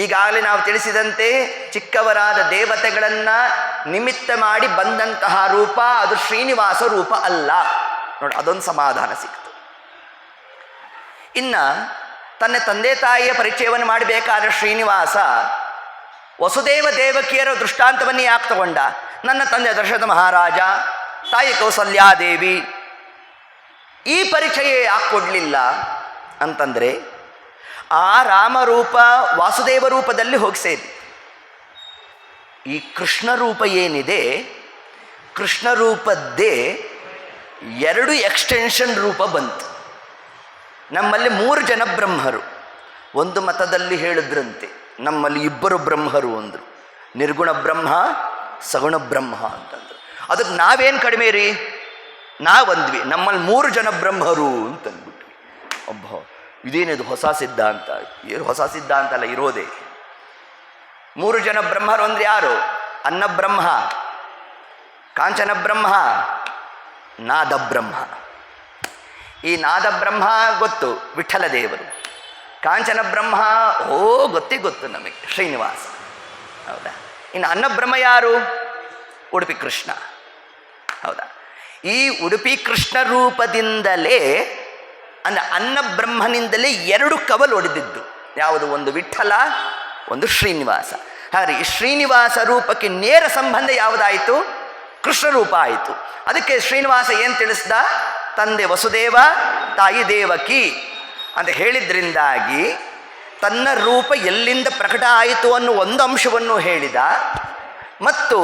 ಈಗಾಗಲೇ ನಾವು ತಿಳಿಸಿದಂತೆ ಚಿಕ್ಕವರಾದ ದೇವತೆಗಳನ್ನು ನಿಮಿತ್ತ ಮಾಡಿ ಬಂದಂತಹ ರೂಪ, ಅದು ಶ್ರೀನಿವಾಸ ರೂಪ ಅಲ್ಲ. ನೋಡಿ, ಅದೊಂದು ಸಮಾಧಾನ ಸಿಕ್ತು. ಇನ್ನು ತನ್ನ ತಂದೆ ತಾಯಿಯ ಪರಿಚಯವನ್ನು ಮಾಡಬೇಕಾದ್ರೆ ಶ್ರೀನಿವಾಸ ವಸುದೇವ ದೇವಕಿಯರ ದೃಷ್ಟಾಂತವನ್ನೇ ಯಾಕೆ ತಗೊಂಡ? ನನ್ನ ತಂದೆ ದಶರಥ ಮಹಾರಾಜ, ತಾಯಿ ಕೌಸಲ್ಯಾದೇವಿ, ಈ ಪರಿಚಯ ಯಾಕೆ ಕೊಡಲಿಲ್ಲ ಅಂತಂದರೆ ಆ ರಾಮರೂಪ ವಾಸುದೇವ ರೂಪದಲ್ಲಿ ಹೋಗಿ ಸೇರಿ. ಈ ಕೃಷ್ಣ ರೂಪ ಏನಿದೆ, ಕೃಷ್ಣ ರೂಪದ್ದೇ 2 ಎಕ್ಸ್ಟೆನ್ಷನ್ ರೂಪ ಬಂತು. ನಮ್ಮಲ್ಲಿ 3 ಜನ ಬ್ರಹ್ಮರು. ಒಂದು ಮತದಲ್ಲಿ ಹೇಳಿದ್ರಂತೆ ನಮ್ಮಲ್ಲಿ 2 ಬ್ರಹ್ಮರು ಅಂದರು, ನಿರ್ಗುಣ ಬ್ರಹ್ಮ ಸಗುಣ ಬ್ರಹ್ಮ ಅಂತಂದರು. ಅದಕ್ಕೆ ನಾವೇನು ಕಡಿಮೆ ರೀ, ನಾವಂದ್ವಿ ನಮ್ಮಲ್ಲಿ 3 ಜನ ಬ್ರಹ್ಮರು ಅಂತಂದ್ಬಿಟ್ವಿ. ಒಬ್ಬ ಇದೇನಿದು ಹೊಸ ಸಿದ್ಧಾಂತ? ಏನು ಹೊಸ ಸಿದ್ಧಾಂತ ಅಲ್ಲ, ಇರೋದೇ 3 ಜನ ಬ್ರಹ್ಮರು ಅಂದರೆ ಯಾರು? ಅನ್ನಬ್ರಹ್ಮ, ಕಾಂಚನ ಬ್ರಹ್ಮ, ನಾದ ಬ್ರಹ್ಮ. ಈ ನಾದ ಬ್ರಹ್ಮ ಗೊತ್ತು, ವಿಠ್ಠಲ ದೇವರು. ಕಾಂಚನ ಬ್ರಹ್ಮ ಗೊತ್ತು ನಮಗೆ, ಶ್ರೀನಿವಾಸ. ಹೌದಾ? ಇನ್ನು ಅನ್ನಬ್ರಹ್ಮ ಯಾರು? ಉಡುಪಿ ಕೃಷ್ಣ. ಹೌದಾ? ಈ ಉಡುಪಿ ಕೃಷ್ಣ ರೂಪದಿಂದಲೇ ಅನ್ನಬ್ರಹ್ಮನಿಂದಲೇ 2 ಕವಲು ಒಡೆದಿದ್ದು. ಯಾವುದು? ಒಂದು ವಿಠ್ಠಲ, ಒಂದು ಶ್ರೀನಿವಾಸ. ಹಾಗೆ ಈ ಶ್ರೀನಿವಾಸ ರೂಪಕ್ಕೆ ನೇರ ಸಂಬಂಧ ಯಾವುದಾಯಿತು? ಕೃಷ್ಣ ರೂಪ ಆಯಿತು. ಅದಕ್ಕೆ ಶ್ರೀನಿವಾಸ ಏನು ತಿಳಿಸ್ದ? ತಂದೆ ವಸುದೇವ, ತಾಯಿ ದೇವಕಿ ಅಂತ ಹೇಳಿದ್ರಿಂದಾಗಿ ತನ್ನ ರೂಪ ಎಲ್ಲಿಂದ ಪ್ರಕಟ ಆಯಿತು ಅನ್ನೋ ಒಂದು ಅಂಶವನ್ನು ಹೇಳಿದ. ಮತ್ತು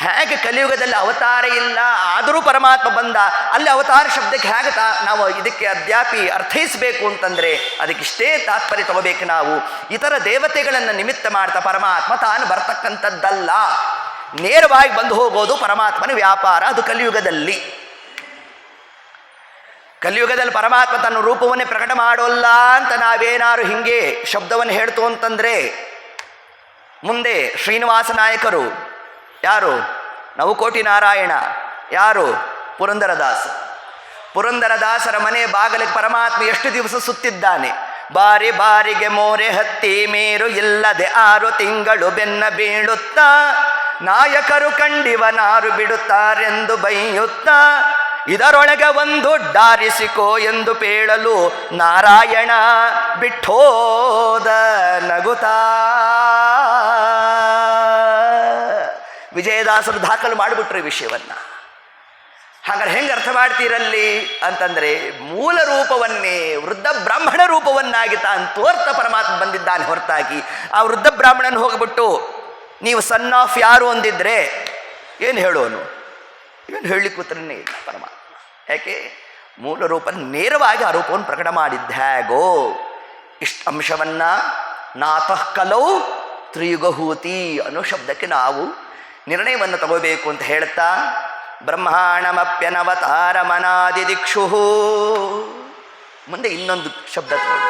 ಹೇಗೆ ಕಲಿಯುಗದಲ್ಲಿ ಅವತಾರ ಇಲ್ಲ ಆದರೂ ಪರಮಾತ್ಮ ಬಂದ, ಅಲ್ಲಿ ಅವತಾರ ಶಬ್ದಕ್ಕೆ ಹೇಗೆ ನಾವು ಇದಕ್ಕೆ ಅದ್ಯಾಪಿ ಅರ್ಥೈಸಬೇಕು ಅಂತಂದರೆ ಅದಕ್ಕಿಷ್ಟೇ ತಾತ್ಪರ್ಯ ತಗೋಬೇಕು. ನಾವು ಇತರ ದೇವತೆಗಳನ್ನು ನಿಮಿತ್ತ ಮಾಡ್ತಾ ಪರಮಾತ್ಮ ತಾನು ಬರ್ತಕ್ಕಂಥದ್ದಲ್ಲ, ನೇರವಾಗಿ ಬಂದು ಹೋಗೋದು ಪರಮಾತ್ಮನ ವ್ಯಾಪಾರ. ಅದು ಕಲಿಯುಗದಲ್ಲಿ ಪರಮಾತ್ಮ ತನ್ನ ರೂಪವನ್ನೇ ಪ್ರಕಟ ಮಾಡೋಲ್ಲ ಅಂತ ನಾವೇನಾರು ಹಿಂಗೆ ಶಬ್ದವನ್ನು ಹೇಳ್ತು ಅಂತಂದರೆ, ಮುಂದೆ ಶ್ರೀನಿವಾಸ ನಾಯಕರು ಯಾರು? ನವಕೋಟಿ ನಾರಾಯಣ ಯಾರು? ಪುರಂದರದಾಸರ ಮನೆ ಬಾಗಿಲಿಗೆ ಪರಮಾತ್ಮ ಎಷ್ಟು ದಿವಸ ಸುತ್ತಿದ್ದಾನೆ. ಬಾರಿಗೆ ಮೋರೆ ಹತ್ತಿ ಮೇರು ಇಲ್ಲದೆ 6 ತಿಂಗಳು ಬೆನ್ನ ಬೀಳುತ್ತಾ, ನಾಯಕರು ಕಂಡಿವನಾರು ಬಿಡುತ್ತಾರೆಂದು ಬೈಯುತ್ತಾ, ಇದರೊಳಗೆ ಒಂದು ಡಾರಿಸಿಕೋ ಎಂದು ಪೇಳಲು ನಾರಾಯಣ ಬಿಟ್ಟೋದ ನಗುತ್ತಾ. ವಿಜಯದಾಸರು ದಾಖಲು ಮಾಡಿಬಿಟ್ರು ಈ ವಿಷಯವನ್ನು. ಹಾಗಾದ್ರೆ ಹೆಂಗೆ ಅರ್ಥ ಮಾಡ್ತೀರಲ್ಲಿ ಅಂತಂದರೆ, ಮೂಲ ರೂಪವನ್ನೇ ವೃದ್ಧ ಬ್ರಾಹ್ಮಣ ರೂಪವನ್ನಾಗಿ ತಾನು ತೋರ್ತ ಪರಮಾತ್ಮ ಬಂದಿದ್ದಾನೆ ಹೊರತಾಗಿ ಆ ವೃದ್ಧ ಬ್ರಾಹ್ಮಣನ ಹೋಗ್ಬಿಟ್ಟು ನೀವು ಸನ್ ಆಫ್ ಯಾರು ಅಂದಿದ್ರೆ ಏನು ಹೇಳೋನು? ಏನು ಹೇಳಲಿಕ್ಕೆ ಉತ್ತರನೇ ಇಲ್ಲ ಪರಮಾತ್ಮ. ಯಾಕೆ? ಮೂಲ ರೂಪ ನೇರವಾಗಿ ಆ ರೂಪವನ್ನು ಪ್ರಕಟ ಮಾಡಿದ್ದ ಹೇಗೋ ಇಷ್ಟು ಅಂಶವನ್ನು ನಾತಃ ಕಲೌ ತ್ರಿಯುಗಹೂತಿ ಅನ್ನೋ ಶಬ್ದಕ್ಕೆ ನಾವು ನಿರ್ಣಯವನ್ನು ತಗೋಬೇಕು ಅಂತ ಹೇಳ್ತಾ, ಬ್ರಹ್ಮಾಣಮಪ್ಯನವತಾರ ಮನಾದಿ ದಿಕ್ಷು. ಮುಂದೆ ಇನ್ನೊಂದು ಶಬ್ದ ತಗೊಂಡು,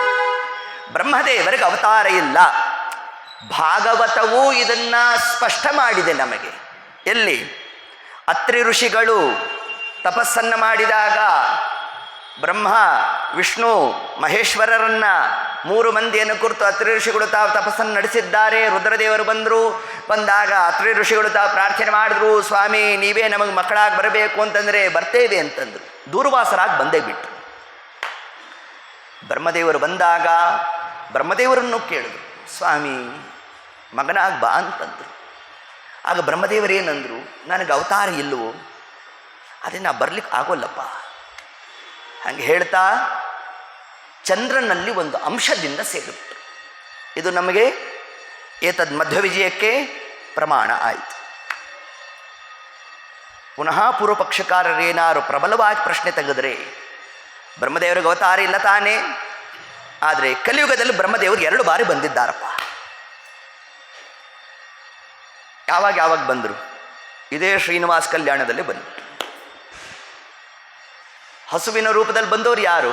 ಬ್ರಹ್ಮದೇವರಿಗೆ ಅವತಾರ ಇಲ್ಲ. ಭಾಗವತವೂ ಇದನ್ನು ಸ್ಪಷ್ಟ ಮಾಡಿದೆ ನಮಗೆ. ಎಲ್ಲಿ? ಅತ್ರಿ ಋಷಿಗಳು ತಪಸ್ಸನ್ನು ಮಾಡಿದಾಗ ಬ್ರಹ್ಮ ವಿಷ್ಣು ಮಹೇಶ್ವರರನ್ನ 3 ಮಂದಿಯನ್ನು ಕುರಿತು ಅತ್ರಿ ಋಷಿಗಳು ತಾವು ತಪಸ್ಸನ್ನು ನಡೆಸಿದ್ದಾರೆ. ರುದ್ರದೇವರು ಬಂದಾಗ ಅತ್ರಿ ಋಷಿಗಳು ತಾವು ಪ್ರಾರ್ಥನೆ ಮಾಡಿದ್ರು, ಸ್ವಾಮಿ ನೀವೇ ನಮಗೆ ಮಕ್ಕಳಾಗಿ ಬರಬೇಕು ಅಂತಂದರೆ ಬರ್ತೇವೆ ಅಂತಂದರು. ದೂರ್ವಾಸರಾಗಿ ಬಂದೇ ಬಿಟ್ಟರು. ಬ್ರಹ್ಮದೇವರು ಬಂದಾಗ ಬ್ರಹ್ಮದೇವರನ್ನು ಕೇಳಿದ್ರು, ಸ್ವಾಮಿ ಮಗನಾಗಿ ಬಾ ಅಂತಂದರು. ಆಗ ಬ್ರಹ್ಮದೇವರೇನಂದರು, ನನಗೆ ಅವತಾರ ಇಲ್ಲವೋ, ಅದೇ ನಾ ಬರ್ಲಿಕ್ಕೆ ಆಗೋಲ್ಲಪ್ಪ. ಹಾಗೆ ಹೇಳ್ತಾ ಚಂದ್ರನಲ್ಲಿ ಒಂದು ಅಂಶದಿಂದ ಸೇರಿಬಿಟ್ಟು ಇದು ನಮಗೆ ಏತದ್ ಮಧ್ವ ವಿಜಯಕ್ಕೆ ಪ್ರಮಾಣ ಆಯಿತು. ಪುನಃ ಪೂರ್ವ ಪಕ್ಷಕಾರರೇನಾರು ಪ್ರಬಲವಾಗಿ ಪ್ರಶ್ನೆ ತೆಗೆದ್ರೆ, ಬ್ರಹ್ಮದೇವರಿಗೆ ಅವತಾರ ಇಲ್ಲ ತಾನೇ, ಆದರೆ ಕಲಿಯುಗದಲ್ಲಿ ಬ್ರಹ್ಮದೇವರು 2 ಬಾರಿ ಬಂದಿದ್ದಾರಪ್ಪ. ಯಾವಾಗ ಬಂದರು? ಇದೇ ಶ್ರೀನಿವಾಸ ಕಲ್ಯಾಣದಲ್ಲಿ ಬಂದರು. ಹಸುವಿನ ರೂಪದಲ್ಲಿ ಬಂದವರು ಯಾರು?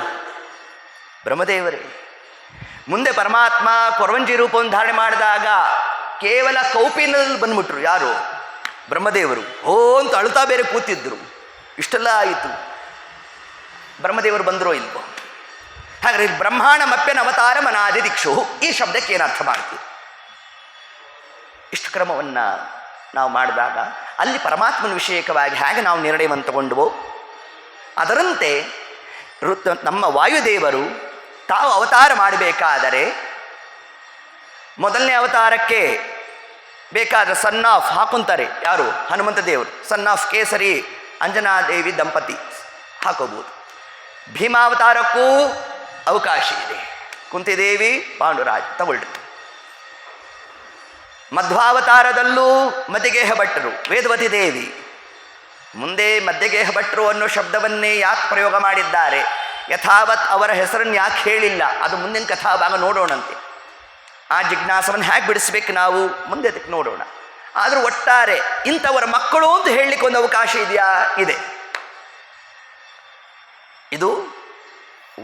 ಬ್ರಹ್ಮದೇವರೇ. ಮುಂದೆ ಪರಮಾತ್ಮ ಕೊರವಂಜಿ ರೂಪವನ್ನು ಧಾರಣೆ ಮಾಡಿದಾಗ ಕೇವಲ ಕೌಪಿನಲ್ಲಿ ಬಂದ್ಬಿಟ್ರು. ಯಾರು? ಬ್ರಹ್ಮದೇವರು. ಅಂತ ಅಳುತ್ತಾ ಬೇರೆ ಕೂತಿದ್ರು. ಇಷ್ಟೆಲ್ಲ ಆಯಿತು, ಬ್ರಹ್ಮದೇವರು ಬಂದರೋ ಇಲ್ವೋ? ಹಾಗಾದ್ರೆ ಬ್ರಹ್ಮಾಣಮಪ್ಯನ ಅವತಾರ ಮನಾದಿ ದಿಕ್ಷು ಈ ಶಬ್ದಕ್ಕೆ ಏನು ಅರ್ಥ ಮಾಡ್ತೀವಿ? ಇಷ್ಟು ಕ್ರಮವನ್ನು ನಾವು ಮಾಡಿದಾಗ ಅಲ್ಲಿ ಪರಮಾತ್ಮನ ವಿಷಯಕವಾಗಿ ಹೇಗೆ ನಾವು ನಿರ್ಣಯವನ್ನು ತಗೊಂಡವೋ ಅದರಂತೆ ನಮ್ಮ ವಾಯುದೇವರು ತಾವು ಅವತಾರ ಮಾಡಬೇಕಾದರೆ ಮೊದಲನೇ ಅವತಾರಕ್ಕೆ ಬೇಕಾದರೆ ಸನ್ ಆಫ್ ಹಾಕೊಂತಾರೆ. ಯಾರು? ಹನುಮಂತ ದೇವರು. ಸನ್ ಆಫ್ ಕೇಸರಿ ಅಂಜನಾದೇವಿ ದಂಪತಿ ಹಾಕೋಬೋದು. ಭೀಮಾವತಾರಕ್ಕೂ ಅವಕಾಶ ಇದೆ. ಕುಂತಿದೇವಿ ಪಾಂಡುರಾಜ್ ತಗೊಳ್ರಿ. ಮಧ್ವಾವತಾರದಲ್ಲೂ ಮಧ್ಯಗೇಹ ಭಟ್ಟರು, ವೇದವತಿ ದೇವಿ. ಮುಂದೆ ಮಧ್ಯಗೇಹ ಭಟ್ಟರು ಅನ್ನೋ ಶಬ್ದವನ್ನೇ ಯಾಕೆ ಪ್ರಯೋಗ ಮಾಡಿದ್ದಾರೆ, ಯಥಾವತ್ ಅವರ ಹೆಸರನ್ನು ಯಾಕೆ ಹೇಳಿಲ್ಲ, ಅದು ಮುಂದಿನ ಕಥಾಭಾಗ ನೋಡೋಣಂತೆ. ಆ ಜಿಜ್ಞಾಸವನ್ನು ಹೇಗೆ ಬಿಡಿಸ್ಬೇಕು ನಾವು ಮುಂದೆ ಅದಕ್ಕೆ ನೋಡೋಣ. ಆದರೂ ಒಟ್ಟಾರೆ ಇಂಥವರ ಮಕ್ಕಳು ಅಂತ ಹೇಳಲಿಕ್ಕೆ ಒಂದು ಅವಕಾಶ ಇದೆಯಾ? ಇದೆ. ಇದು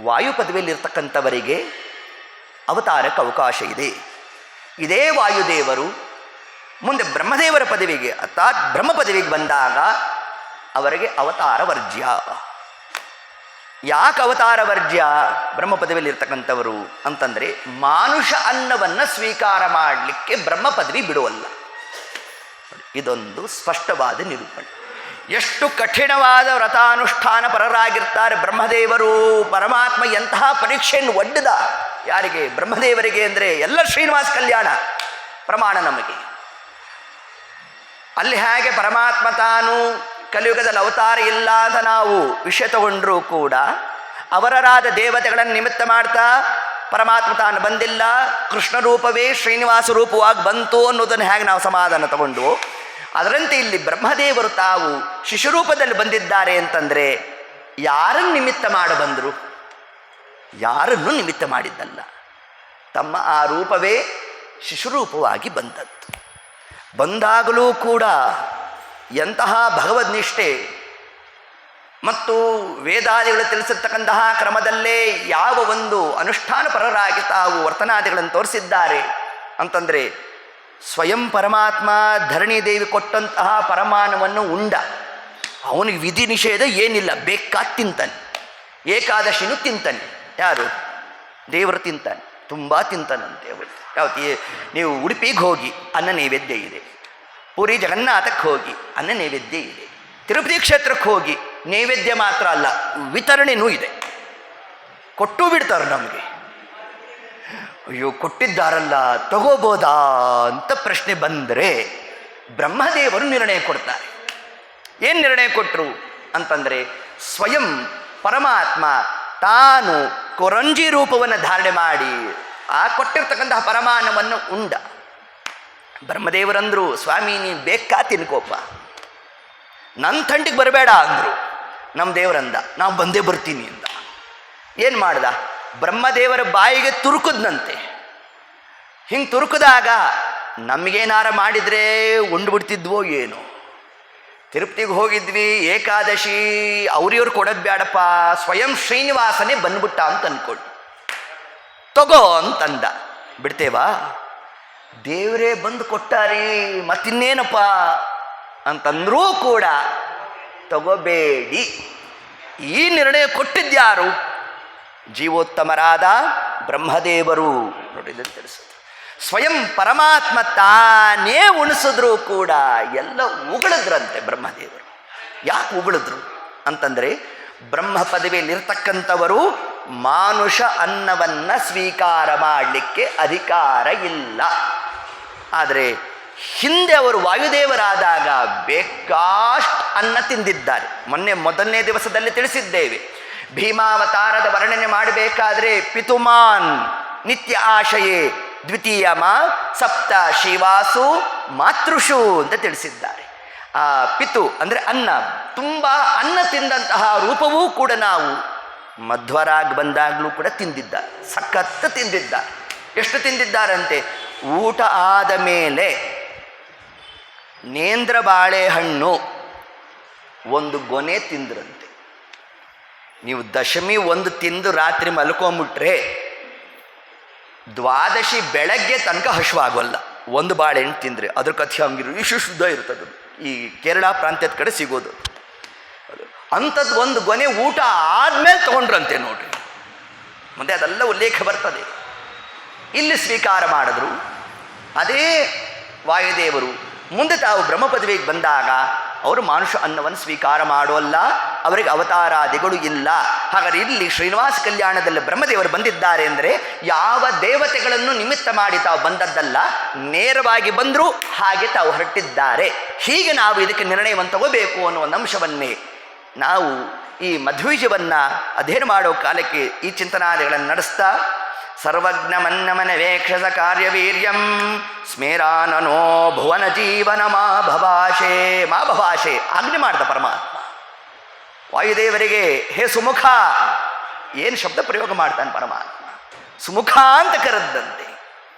ವಾಯು ಪದವಿಯಲ್ಲಿರ್ತಕ್ಕಂಥವರಿಗೆ ಅವತಾರಕ್ಕೆ ಅವಕಾಶ ಇದೆ. ಇದೇ ವಾಯುದೇವರು ಮುಂದೆ ಬ್ರಹ್ಮದೇವರ ಪದವಿಗೆ ಅರ್ಥಾತ್ ಬ್ರಹ್ಮ ಪದವಿಗೆ ಬಂದಾಗ ಅವರಿಗೆ ಅವತಾರ ವರ್ಜ್ಯ. ಯಾಕೆ ಅವತಾರ ವರ್ಜ್ಯ ಬ್ರಹ್ಮ ಪದವಿಯಲ್ಲಿರ್ತಕ್ಕಂಥವರು ಅಂತಂದರೆ, ಮಾನುಷ ಅನ್ನವನ್ನು ಸ್ವೀಕಾರ ಮಾಡಲಿಕ್ಕೆ ಬ್ರಹ್ಮ ಪದವಿ ಬಿಡುವಲ್ಲ. ಇದೊಂದು ಸ್ಪಷ್ಟವಾದ ನಿರೂಪಣೆ. ಎಷ್ಟು ಕಠಿಣವಾದ ವ್ರತಾನುಷ್ಠಾನ ಪರರಾಗಿರ್ತಾರೆ ಬ್ರಹ್ಮದೇವರು. ಪರಮಾತ್ಮ ಎಂತಹ ಪರೀಕ್ಷೆಯನ್ನು ಒಡ್ಡದ ಯಾರಿಗೆ? ಬ್ರಹ್ಮದೇವರಿಗೆ. ಅಂದರೆ ಎಲ್ಲ ಶ್ರೀನಿವಾಸ ಕಲ್ಯಾಣ ಪ್ರಮಾಣ ನಮಗೆ. ಅಲ್ಲಿ ಹೇಗೆ ಪರಮಾತ್ಮ ತಾನು ಕಲಿಯುಗದಲ್ಲಿ ಅವತಾರ ಇಲ್ಲ ಅಂತ ನಾವು ವಿಷಯ ತಗೊಂಡ್ರೂ ಕೂಡ ಅವರರಾದ ದೇವತೆಗಳನ್ನು ನಿಮಿತ್ತ ಮಾಡ್ತಾ ಪರಮಾತ್ಮ ತಾನು ಬಂದಿಲ್ಲ, ಕೃಷ್ಣ ರೂಪವೇ ಶ್ರೀನಿವಾಸ ರೂಪವಾಗಿ ಬಂತು ಅನ್ನೋದನ್ನು ಹೇಗೆ ನಾವು ಸಮಾಧಾನ ತಗೊಂಡು, ಅದರಂತೆ ಇಲ್ಲಿ ಬ್ರಹ್ಮದೇವರು ತಾವು ಶಿಶುರೂಪದಲ್ಲಿ ಬಂದಿದ್ದಾರೆ ಅಂತಂದರೆ ಯಾರನ್ನು ನಿಮಿತ್ತ ಮಾಡಿ ಬಂದರು? ಯಾರನ್ನು ನಿಮಿತ್ತ ಮಾಡಿದ್ದಲ್ಲ, ತಮ್ಮ ಆ ರೂಪವೇ ಶಿಶುರೂಪವಾಗಿ ಬಂದದ್ದು. ಬಂದಾಗಲೂ ಕೂಡ ಎಂತಹ ಭಗವದ್ನಿಷ್ಠೆ ಮತ್ತು ವೇದಾದಿಗಳು ತಿಳಿಸಿರ್ತಕ್ಕಂತಹ ಕ್ರಮದಲ್ಲೇ ಯಾವ ಒಂದು ಅನುಷ್ಠಾನ ಪರರಾಗಿ ತಾವು ವರ್ತನಾದಿಗಳನ್ನು ತೋರಿಸಿದ್ದಾರೆ ಅಂತಂದರೆ, ಸ್ವಯಂ ಪರಮಾತ್ಮ ಧರಣಿ ದೇವಿ ಕೊಟ್ಟಂತಹ ಪರಮಾಣವನ್ನು ಉಂಡ. ಅವನಿಗೆ ವಿಧಿ ನಿಷೇಧ ಏನಿಲ್ಲ, ಬೇಕಾದ ತಿಂತಾನೆ. ಏಕಾದಶಿನೂ ತಿಂತಾನೆ. ಯಾರು? ದೇವರು ತಿಂತಾನೆ, ತುಂಬ ತಿಂತಾನಂತೆ ಅವರು. ಯಾವತ್ತಿ ನೀವು ಉಡುಪಿಗೆ ಹೋಗಿ ಅನ್ನ ನೈವೇದ್ಯ ಇದೆ, ಪುರಿ ಜಗನ್ನಾಥಕ್ಕೆ ಹೋಗಿ ಅನ್ನ ನೈವೇದ್ಯ ಇದೆ, ತಿರುಪತಿ ಕ್ಷೇತ್ರಕ್ಕೆ ಹೋಗಿ ನೈವೇದ್ಯ ಮಾತ್ರ ಅಲ್ಲ ವಿತರಣೆನೂ ಇದೆ. ಕೊಟ್ಟು ಬಿಡ್ತಾರೆ ನಮಗೆ. ಅಯ್ಯೋ ಕೊಟ್ಟಿದ್ದಾರಲ್ಲ ತಗೋಬೋದಾ ಅಂತ ಪ್ರಶ್ನೆ ಬಂದರೆ ಬ್ರಹ್ಮದೇವರು ನಿರ್ಣಯ ಕೊಡ್ತಾರೆ. ಏನು ನಿರ್ಣಯ ಕೊಟ್ಟರು ಅಂತಂದರೆ, ಸ್ವಯಂ ಪರಮಾತ್ಮ ತಾನು ಕೊರಂಜಿ ರೂಪವನ್ನು ಧಾರಣೆ ಮಾಡಿ ಆ ಕೊಟ್ಟಿರ್ತಕ್ಕಂತಹ ಪರಮಾಣವನ್ನು ಉಂಡ. ಬ್ರಹ್ಮದೇವರಂದರು, ಸ್ವಾಮಿ ನೀನು ಬೇಕಾ ತಿನ್ಕೋಪ, ನನ್ನ ತಂಟಿಗೆ ಬರಬೇಡ ಅಂದರು. ನಮ್ಮ ದೇವರಂದ, ನಾವು ಬಂದೇ ಬರ್ತೀನಿ ಅಂದ. ಏನು ಮಾಡ್ದ? ಬ್ರಹ್ಮದೇವರ ಬಾಯಿಗೆ ತುರುಕುದ್ನಂತೆ. ಹಿಂಗೆ ತುರುಕಿದಾಗ ನಮಗೇನಾರ ಮಾಡಿದರೆ ಉಂಡ್ಬಿಡ್ತಿದ್ವೋ ಏನೋ. ತಿರುಪತಿಗೆ ಹೋಗಿದ್ವಿ, ಏಕಾದಶಿ ಅವ್ರಿವ್ರು ಕೊಡೋದು ಬೇಡಪ್ಪ, ಸ್ವಯಂ ಶ್ರೀನಿವಾಸನೇ ಬಂದ್ಬಿಟ್ಟ ಅಂತ ಅಂದ್ಕೊಳ್ಳಿ, ತಗೋ ಅಂತಂದ. ಬಿಡ್ತೇವಾ? ದೇವರೇ ಬಂದು ಕೊಟ್ಟಾರಿ, ಮತ್ತಿನ್ನೇನಪ್ಪ ಅಂತಂದ್ರೂ ಕೂಡ ತಗೋಬೇಡಿ. ಈ ನಿರ್ಣಯ ಕೊಟ್ಟಿದ್ಯಾರು? ಜೀವೋತ್ತಮರಾದ ಬ್ರಹ್ಮದೇವರು. ನೋಡಿದ್ರೆ ತಿಳಿಸೋದು, ಸ್ವಯಂ ಪರಮಾತ್ಮ ತಾನೇ ಉಣಿಸಿದ್ರು ಕೂಡ ಎಲ್ಲ ಉಗಳಿದ್ರಂತೆ ಬ್ರಹ್ಮದೇವರು. ಯಾಕೆ ಉಗಳಿದ್ರು ಅಂತಂದರೆ, ಬ್ರಹ್ಮ ಪದವಿಯಲ್ಲಿರ್ತಕ್ಕಂಥವರು ಮಾನುಷ ಅನ್ನವನ್ನು ಸ್ವೀಕಾರ ಮಾಡಲಿಕ್ಕೆ ಅಧಿಕಾರ ಇಲ್ಲ. ಆದರೆ ಹಿಂದೆ ಅವರು ವಾಯುದೇವರಾದಾಗ ಬೇಕಾಷ್ಟು ಅನ್ನ ತಿಂದಿದ್ದಾರೆ. ಮೊದಲನೇ ದಿವಸದಲ್ಲಿ ತಿಳಿಸಿದ್ದೇವೆ. ಭೀಮಾವತಾರದ ವರ್ಣನೆ ಮಾಡಬೇಕಾದ್ರೆ ಪಿತುಮಾನ್ ನಿತ್ಯ ಆಶಯೇ ದ್ವಿತೀಯಮ ಸಪ್ತ ಶಿವಾಸು ಮಾತೃಷು ಅಂತ ತಿಳಿಸಿದ್ದಾರೆ. ಆ ಪಿತು ಅಂದರೆ ಅನ್ನ, ತುಂಬ ಅನ್ನ ತಿಂದಂತಹ ರೂಪವೂ ಕೂಡ ನಾವು ಮಧ್ವರಾಗಿ ಬಂದಾಗಲೂ ಕೂಡ ತಿಂದಿದ್ದಾರೆ. ಸಖತ್ತು ತಿಂದಿದ್ದಾರೆ. ಎಷ್ಟು ತಿಂದಿದ್ದಾರಂತೆ? ಊಟ ಆದ ಮೇಲೆ ನೇಂದ್ರ ಬಾಳೆಹಣ್ಣು ಒಂದು ಗೊನೆ ತಿಂದ್ರಂತೆ. ನೀವು ದಶಮಿ ಒಂದು ತಿಂದು ರಾತ್ರಿ ಮಲ್ಕೊಂಬಿಟ್ರೆ ದ್ವಾದಶಿ ಬೆಳಗ್ಗೆ ತನಕ ಹಸಿವಾಗೋಲ್ಲ. ಒಂದು ಬಾಳೆಹಣ್ಣು ತಿಂದರೆ ಅದ್ರ ಕಥೆ ಹಂಗಿರು ಇಷ್ಟು ಶುದ್ಧ ಇರ್ತದೆ. ಈ ಕೇರಳ ಪ್ರಾಂತ್ಯದ ಕಡೆ ಸಿಗೋದು ಅಂಥದ್ದು. ಒಂದು ಗೊನೆ ಊಟ ಆದಮೇಲೆ ತೊಗೊಂಡ್ರಂತೆ ನೋಡ್ರಿ. ಮುಂದೆ ಅದೆಲ್ಲ ಉಲ್ಲೇಖ ಬರ್ತದೆ. ಇಲ್ಲಿ ಸ್ವೀಕಾರ ಮಾಡಿದ್ರು. ಅದೇ ವಾಯುದೇವರು ಮುಂದೆ ತಾವು ಬ್ರಹ್ಮ ಪದವಿಗೆ ಬಂದಾಗ ಅವರು ಮಾನುಷ ಅನ್ನವನ್ನು ಸ್ವೀಕಾರ ಮಾಡೋಲ್ಲ, ಅವರಿಗೆ ಅವತಾರಾದಿಗಳು ಇಲ್ಲ. ಹಾಗಾದರೆ ಇಲ್ಲಿ ಶ್ರೀನಿವಾಸ ಕಲ್ಯಾಣದಲ್ಲಿ ಬ್ರಹ್ಮದೇವರು ಬಂದಿದ್ದಾರೆ ಅಂದರೆ ಯಾವ ದೇವತೆಗಳನ್ನು ನಿಮಿತ್ತ ಮಾಡಿ ತಾವು ಬಂದದ್ದಲ್ಲ, ನೇರವಾಗಿ ಬಂದರೂ ಹಾಗೆ ತಾವು ಹೊರಟಿದ್ದಾರೆ. ಹೀಗೆ ನಾವು ಇದಕ್ಕೆ ನಿರ್ಣಯವನ್ನು ತಗೋಬೇಕು ಅನ್ನೋ ಒಂದು ಅಂಶವನ್ನೇ ನಾವು ಈ ಮಧ್ವೀಜವನ್ನು ಅಧ್ಯಯನ ಮಾಡೋ ಕಾಲಕ್ಕೆ ಈ ಚಿಂತನಾದಿಗಳನ್ನು ನಡೆಸ್ತಾ ಸರ್ವಜ್ಞ ಮನ್ನಮನ ವೇಕ್ಷಸ ಕಾರ್ಯವೀರ್ಯಂ ಸ್ಮೇರಾನನೋ ಭುವನ ಜೀವನ ಮಾ ಭಭಾಷೆ ಆಜ್ಞೆ ಮಾಡಿದ ಪರಮಾತ್ಮ ವಾಯುದೇವರಿಗೆ. ಹೇ ಸುಮುಖ, ಏನು ಶಬ್ದ ಪ್ರಯೋಗ ಮಾಡ್ತಾನೆ ಪರಮಾತ್ಮ. ಸುಮುಖ ಅಂತ ಕರೆದಂತೆ.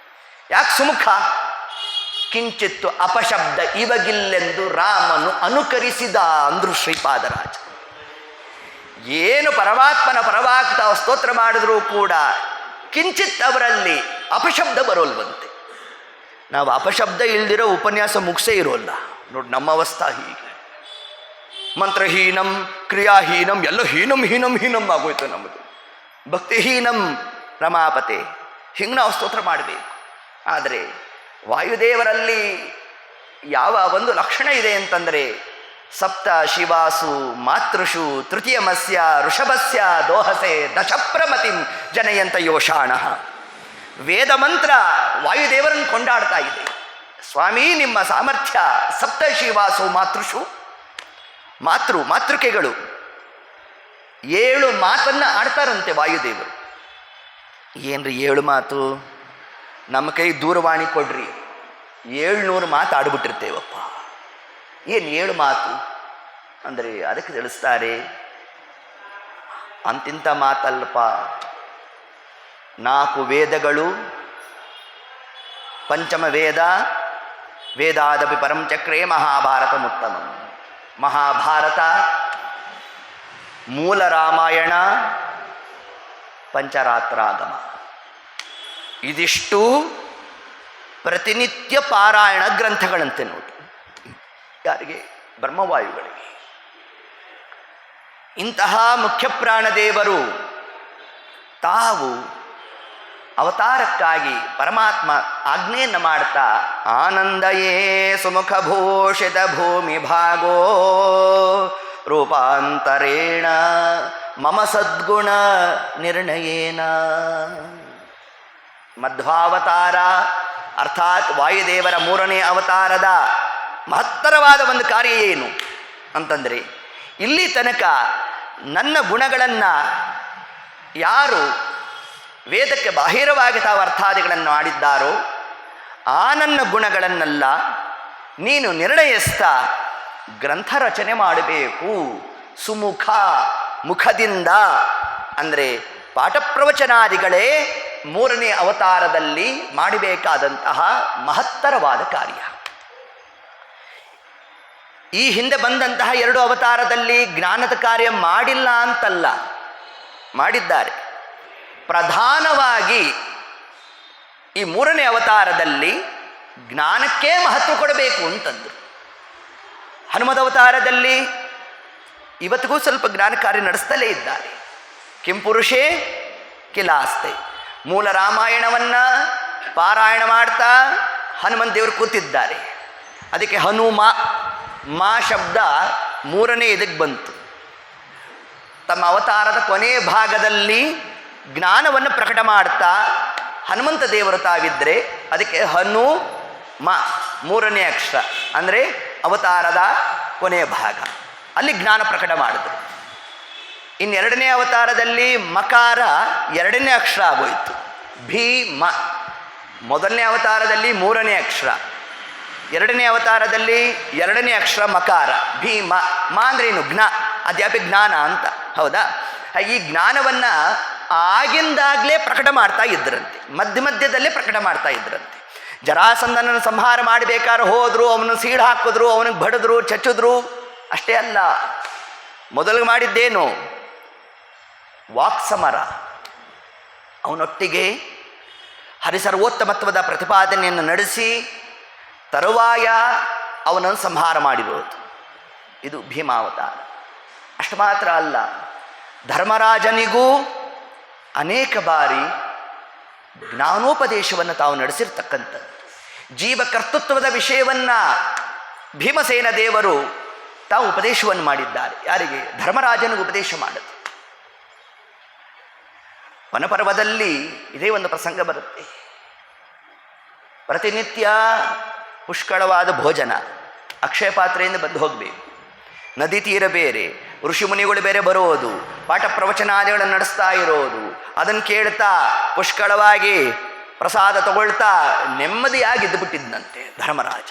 ಯಾಕೆ ಸುಮುಖ? ಕಿಂಚಿತ್ತು ಅಪಶಬ್ದ ಇವಗಿಲ್ಲೆಂದು ರಾಮನು ಅನುಕರಿಸಿದ ಅಂದ್ರು ಶ್ರೀಪಾದರಾಜ. ಏನು ಪರಮಾತ್ಮನ ಪರವಾಗಿ ತಾವು ಸ್ತೋತ್ರ ಮಾಡಿದ್ರೂ ಕೂಡ ಕಿಂಚಿತ್ ಅವರಲ್ಲಿ ಅಪಶಬ್ದ ಬರೋಲ್ವಂತೆ. ನಾವು ಅಪಶಬ್ದ ಇಲ್ದಿರೋ ಉಪನ್ಯಾಸ ಮುಗಿಸೇ ಇರೋಲ್ಲ ನೋಡಿ. ನಮ್ಮ ಅವಸ್ಥಾ ಹೀಗೆ, ಮಂತ್ರಹೀನಂ ಕ್ರಿಯಾಹೀನಂ ಎಲ್ಲ ಹೀನಂ ಆಗೋಯ್ತು ನಮ್ಮದು. ಭಕ್ತಿಹೀನಂ ರಮಾಪತೆ, ಹಿಂಗೆ ನಾವು ಸ್ತೋತ್ರ ಮಾಡಬೇಕು. ಆದರೆ ವಾಯುದೇವರಲ್ಲಿ ಯಾವ ಒಂದು ಲಕ್ಷಣ ಇದೆ ಅಂತಂದರೆ, ಸಪ್ತ ಶಿವಾಸು ಮಾತೃಷು ತೃತೀಯಮಸ್ಯ ಋಷಭಸ್ಯ ದೋಹಸೆ ದಶಪ್ರಮತಿಂ ಜನಯಂತ ಯೋಷಾಣ. ವೇದ ಮಂತ್ರ ವಾಯುದೇವರನ್ನು ಕೊಂಡಾಡ್ತಾ ಇದೆ. ಸ್ವಾಮಿ, ನಿಮ್ಮ ಸಾಮರ್ಥ್ಯ. ಸಪ್ತ ಶಿವಾಸು ಮಾತೃಷು, ಮಾತೃಕೆಗಳು 7 ಮಾತನ್ನು ಆಡ್ತಾರಂತೆ ವಾಯುದೇವರು. ಏನ್ರಿ 7 ಮಾತು? ನಮ್ಮ ಕೈ ದೂರವಾಣಿ ಕೊಡ್ರಿ, 700 ಮಾತು ಆಡ್ಬಿಟ್ಟಿರ್ತೇವಪ್ಪ. ಏನು 7 ಮಾತು ಅಂದರೆ ಅದಕ್ಕೆ ತಿಳಿಸ್ತಾರೆ, ಅಂತಿಂಥ ಮಾತಲ್ಲಪ್ಪ. 4 ವೇದಗಳು, ಪಂಚಮ ವೇದ, ವೇದಾದಪಿ ಪರಂ ಚಕ್ರೇ ಮಹಾಭಾರತ ಮುತ್ತಮಂ. ಮಹಾಭಾರತ, ಮೂಲ ರಾಮಾಯಣ, ಪಂಚರಾತ್ರಾಗಮ, ಇದಿಷ್ಟು ಪ್ರತಿನಿತ್ಯ ಪಾರಾಯಣ ಗ್ರಂಥಗಳಂತೆ ನೋಡಿ. ಯಾರಿಗೆ? ಬ್ರಹ್ಮವಾಯುಗಳಿಗೆ. ಇಂತಹ ಮುಖ್ಯ ಪ್ರಾಣದೇವರು ತಾವು ಅವತಾರಕ್ಕಾಗಿ ಪರಮಾತ್ಮ ಆಜ್ಞೆಯನ್ನು ಮಾಡ್ತಾ, ಆನಂದಯೇ ಸುಮುಖ ಭೂಷಿತ ಭೂಮಿ ಭಾಗೋ ರೂಪಾಂತರೇಣ ಮಮ ಸದ್ಗುಣ ನಿರ್ಣಯೇನ. ಮಧ್ವಾವತಾರ ಅರ್ಥಾತ್ ವಾಯುದೇವರ 3ನೇ ಅವತಾರದ ಮಹತ್ತರವಾದ ಒಂದು ಕಾರ್ಯ ಏನು ಅಂತಂದರೆ, ಇಲ್ಲಿ ತನಕ ನನ್ನ ಗುಣಗಳನ್ನು ಯಾರು ವೇದಕ್ಕೆ ಬಾಹಿರವಾಗಿ ತಾವು ಅರ್ಥಾದಿಗಳನ್ನು ಮಾಡಿದ್ದಾರೋ ಆ ನನ್ನ ಗುಣಗಳನ್ನೆಲ್ಲ ನೀನು ನಿರ್ಣಯಿಸ್ತಾ ಗ್ರಂಥ ರಚನೆ ಮಾಡಬೇಕು. ಸುಮುಖ, ಮುಖದಿಂದ ಅಂದರೆ ಪಾಠ ಪ್ರವಚನಾದಿಗಳೇ 3ನೇ ಅವತಾರದಲ್ಲಿ ಮಾಡಬೇಕಾದಂತಹ ಮಹತ್ತರವಾದ ಕಾರ್ಯ. ಈ ಹಿಂದೆ ಬಂದಂತಹ 2 ಅವತಾರದಲ್ಲಿ ಜ್ಞಾನದ ಕಾರ್ಯ ಮಾಡಿಲ್ಲ ಅಂತಲ್ಲ, ಮಾಡಿದ್ದಾರೆ. ಪ್ರಧಾನವಾಗಿ ಈ 3ನೇ ಅವತಾರದಲ್ಲಿ ಜ್ಞಾನಕ್ಕೆ ಮಹತ್ವ ಕೊಡಬೇಕು ಅಂತಂದರು. ಹನುಮದ ಅವತಾರದಲ್ಲಿ ಇವತ್ತಿಗೂ ಸ್ವಲ್ಪ ಜ್ಞಾನ ಕಾರ್ಯ ನಡೆಸ್ತಲೇ ಇದ್ದಾರೆ. ಕಿಂಪುರುಷೇ ಕಿಲಾಸ್ತೆ, ಮೂಲ ರಾಮಾಯಣವನ್ನು ಪಾರಾಯಣ ಮಾಡ್ತಾ ಹನುಮಂತ ದೇವರು ಕೂತಿದ್ದಾರೆ. ಅದಕ್ಕೆ ಹನುಮ ಮಾ ಶಬ್ದ 3ನೇ ಇದಕ್ಕೆ ಬಂತು. ತಮ್ಮ ಅವತಾರದ ಕೊನೆಯ ಭಾಗದಲ್ಲಿ ಜ್ಞಾನವನ್ನು ಪ್ರಕಟ ಮಾಡ್ತಾ ಹನುಮಂತ ದೇವರು ತಾವಿದ್ದರೆ ಅದಕ್ಕೆ ಹನು ಮ 3ನೇ ಅಕ್ಷರ ಅಂದರೆ ಅವತಾರದ ಕೊನೆಯ ಭಾಗ, ಅಲ್ಲಿ ಜ್ಞಾನ ಪ್ರಕಟ ಮಾಡಿದ್ರು. ಇನ್ನು 2ನೇ ಅವತಾರದಲ್ಲಿ ಮಕಾರ 2ನೇ ಅಕ್ಷರ ಆಗೋಯಿತು, ಭೀಮ. 1ನೇ ಅವತಾರದಲ್ಲಿ 3ನೇ ಅಕ್ಷರ, 2ನೇ ಅವತಾರದಲ್ಲಿ 2ನೇ ಅಕ್ಷರ ಮಕಾರ, ಭೀಮ. ಮ ಅಂದ್ರೇನು? ಜ್ಞ, ಅದ್ಯಾಪಿ ಜ್ಞಾನ ಅಂತ, ಹೌದಾ? ಈ ಜ್ಞಾನವನ್ನು ಆಗಿಂದಾಗಲೇ ಪ್ರಕಟ ಮಾಡ್ತಾ ಇದ್ದರಂತೆ, ಮಧ್ಯದಲ್ಲೇ ಪ್ರಕಟ ಮಾಡ್ತಾ ಇದ್ದರಂತೆ. ಜರಾಸಂಧನನ್ನು ಸಂಹಾರ ಮಾಡಬೇಕಾದ್ರೆ ಹೋದರು, ಅವನು ಸೀಳು ಹಾಕಿದ್ರು, ಅವನಿಗೆ ಬಡಿದ್ರು, ಚಚ್ಚಿದ್ರು. ಅಷ್ಟೇ ಅಲ್ಲ, ಮೊದಲು ಮಾಡಿದ್ದೇನು? ವಾಕ್ಸಮರ. ಅವನೊಟ್ಟಿಗೆ ಹರಿಸರ್ವೋತ್ತಮತ್ವದ ಪ್ರತಿಪಾದನೆಯನ್ನು ನಡೆಸಿ ತರುವಾಯ ಅವನನ್ನು ಸಂಹಾರ ಮಾಡಿರೋದು. ಇದು ಭೀಮಾವತಾರ. ಅಷ್ಟು ಮಾತ್ರ ಅಲ್ಲ, ಧರ್ಮರಾಜನಿಗೂ ಅನೇಕ ಬಾರಿ ಜ್ಞಾನೋಪದೇಶವನ್ನು ತಾವು ನಡೆಸಿರ್ತಕ್ಕಂಥದ್ದು. ಜೀವಕರ್ತೃತ್ವದ ವಿಷಯವನ್ನು ಭೀಮಸೇನ ದೇವರು ತಾವು ಉಪದೇಶವನ್ನು ಮಾಡಿದ್ದಾರೆ. ಯಾರಿಗೆ? ಧರ್ಮರಾಜನಿಗೆ ಉಪದೇಶ ಮಾಡಿದ್ರು. ವನಪರ್ವದಲ್ಲಿ ಇದೇ ಒಂದು ಪ್ರಸಂಗ ಬರುತ್ತೆ. ಪ್ರತಿನಿತ್ಯ ಪುಷ್ಕಳವಾದ ಭೋಜನ, ಅಕ್ಷಯ ಪಾತ್ರೆಯಿಂದ ಬಂದು ಹೋಗಬೇಕು. ನದಿ ತೀರ ಬೇರೆ, ಋಷಿಮುನಿಗಳು ಬೇರೆ ಬರೋದು, ಪಾಠ ಪ್ರವಚನಾದಿಗಳನ್ನು ನಡೆಸ್ತಾ ಇರೋದು, ಅದನ್ನು ಕೇಳ್ತಾ ಪುಷ್ಕಳವಾಗಿ ಪ್ರಸಾದ ತಗೊಳ್ತಾ ನೆಮ್ಮದಿಯಾಗಿದ್ದು ಬಿಟ್ಟಿದ್ದಂತೆ ಧರ್ಮರಾಜ.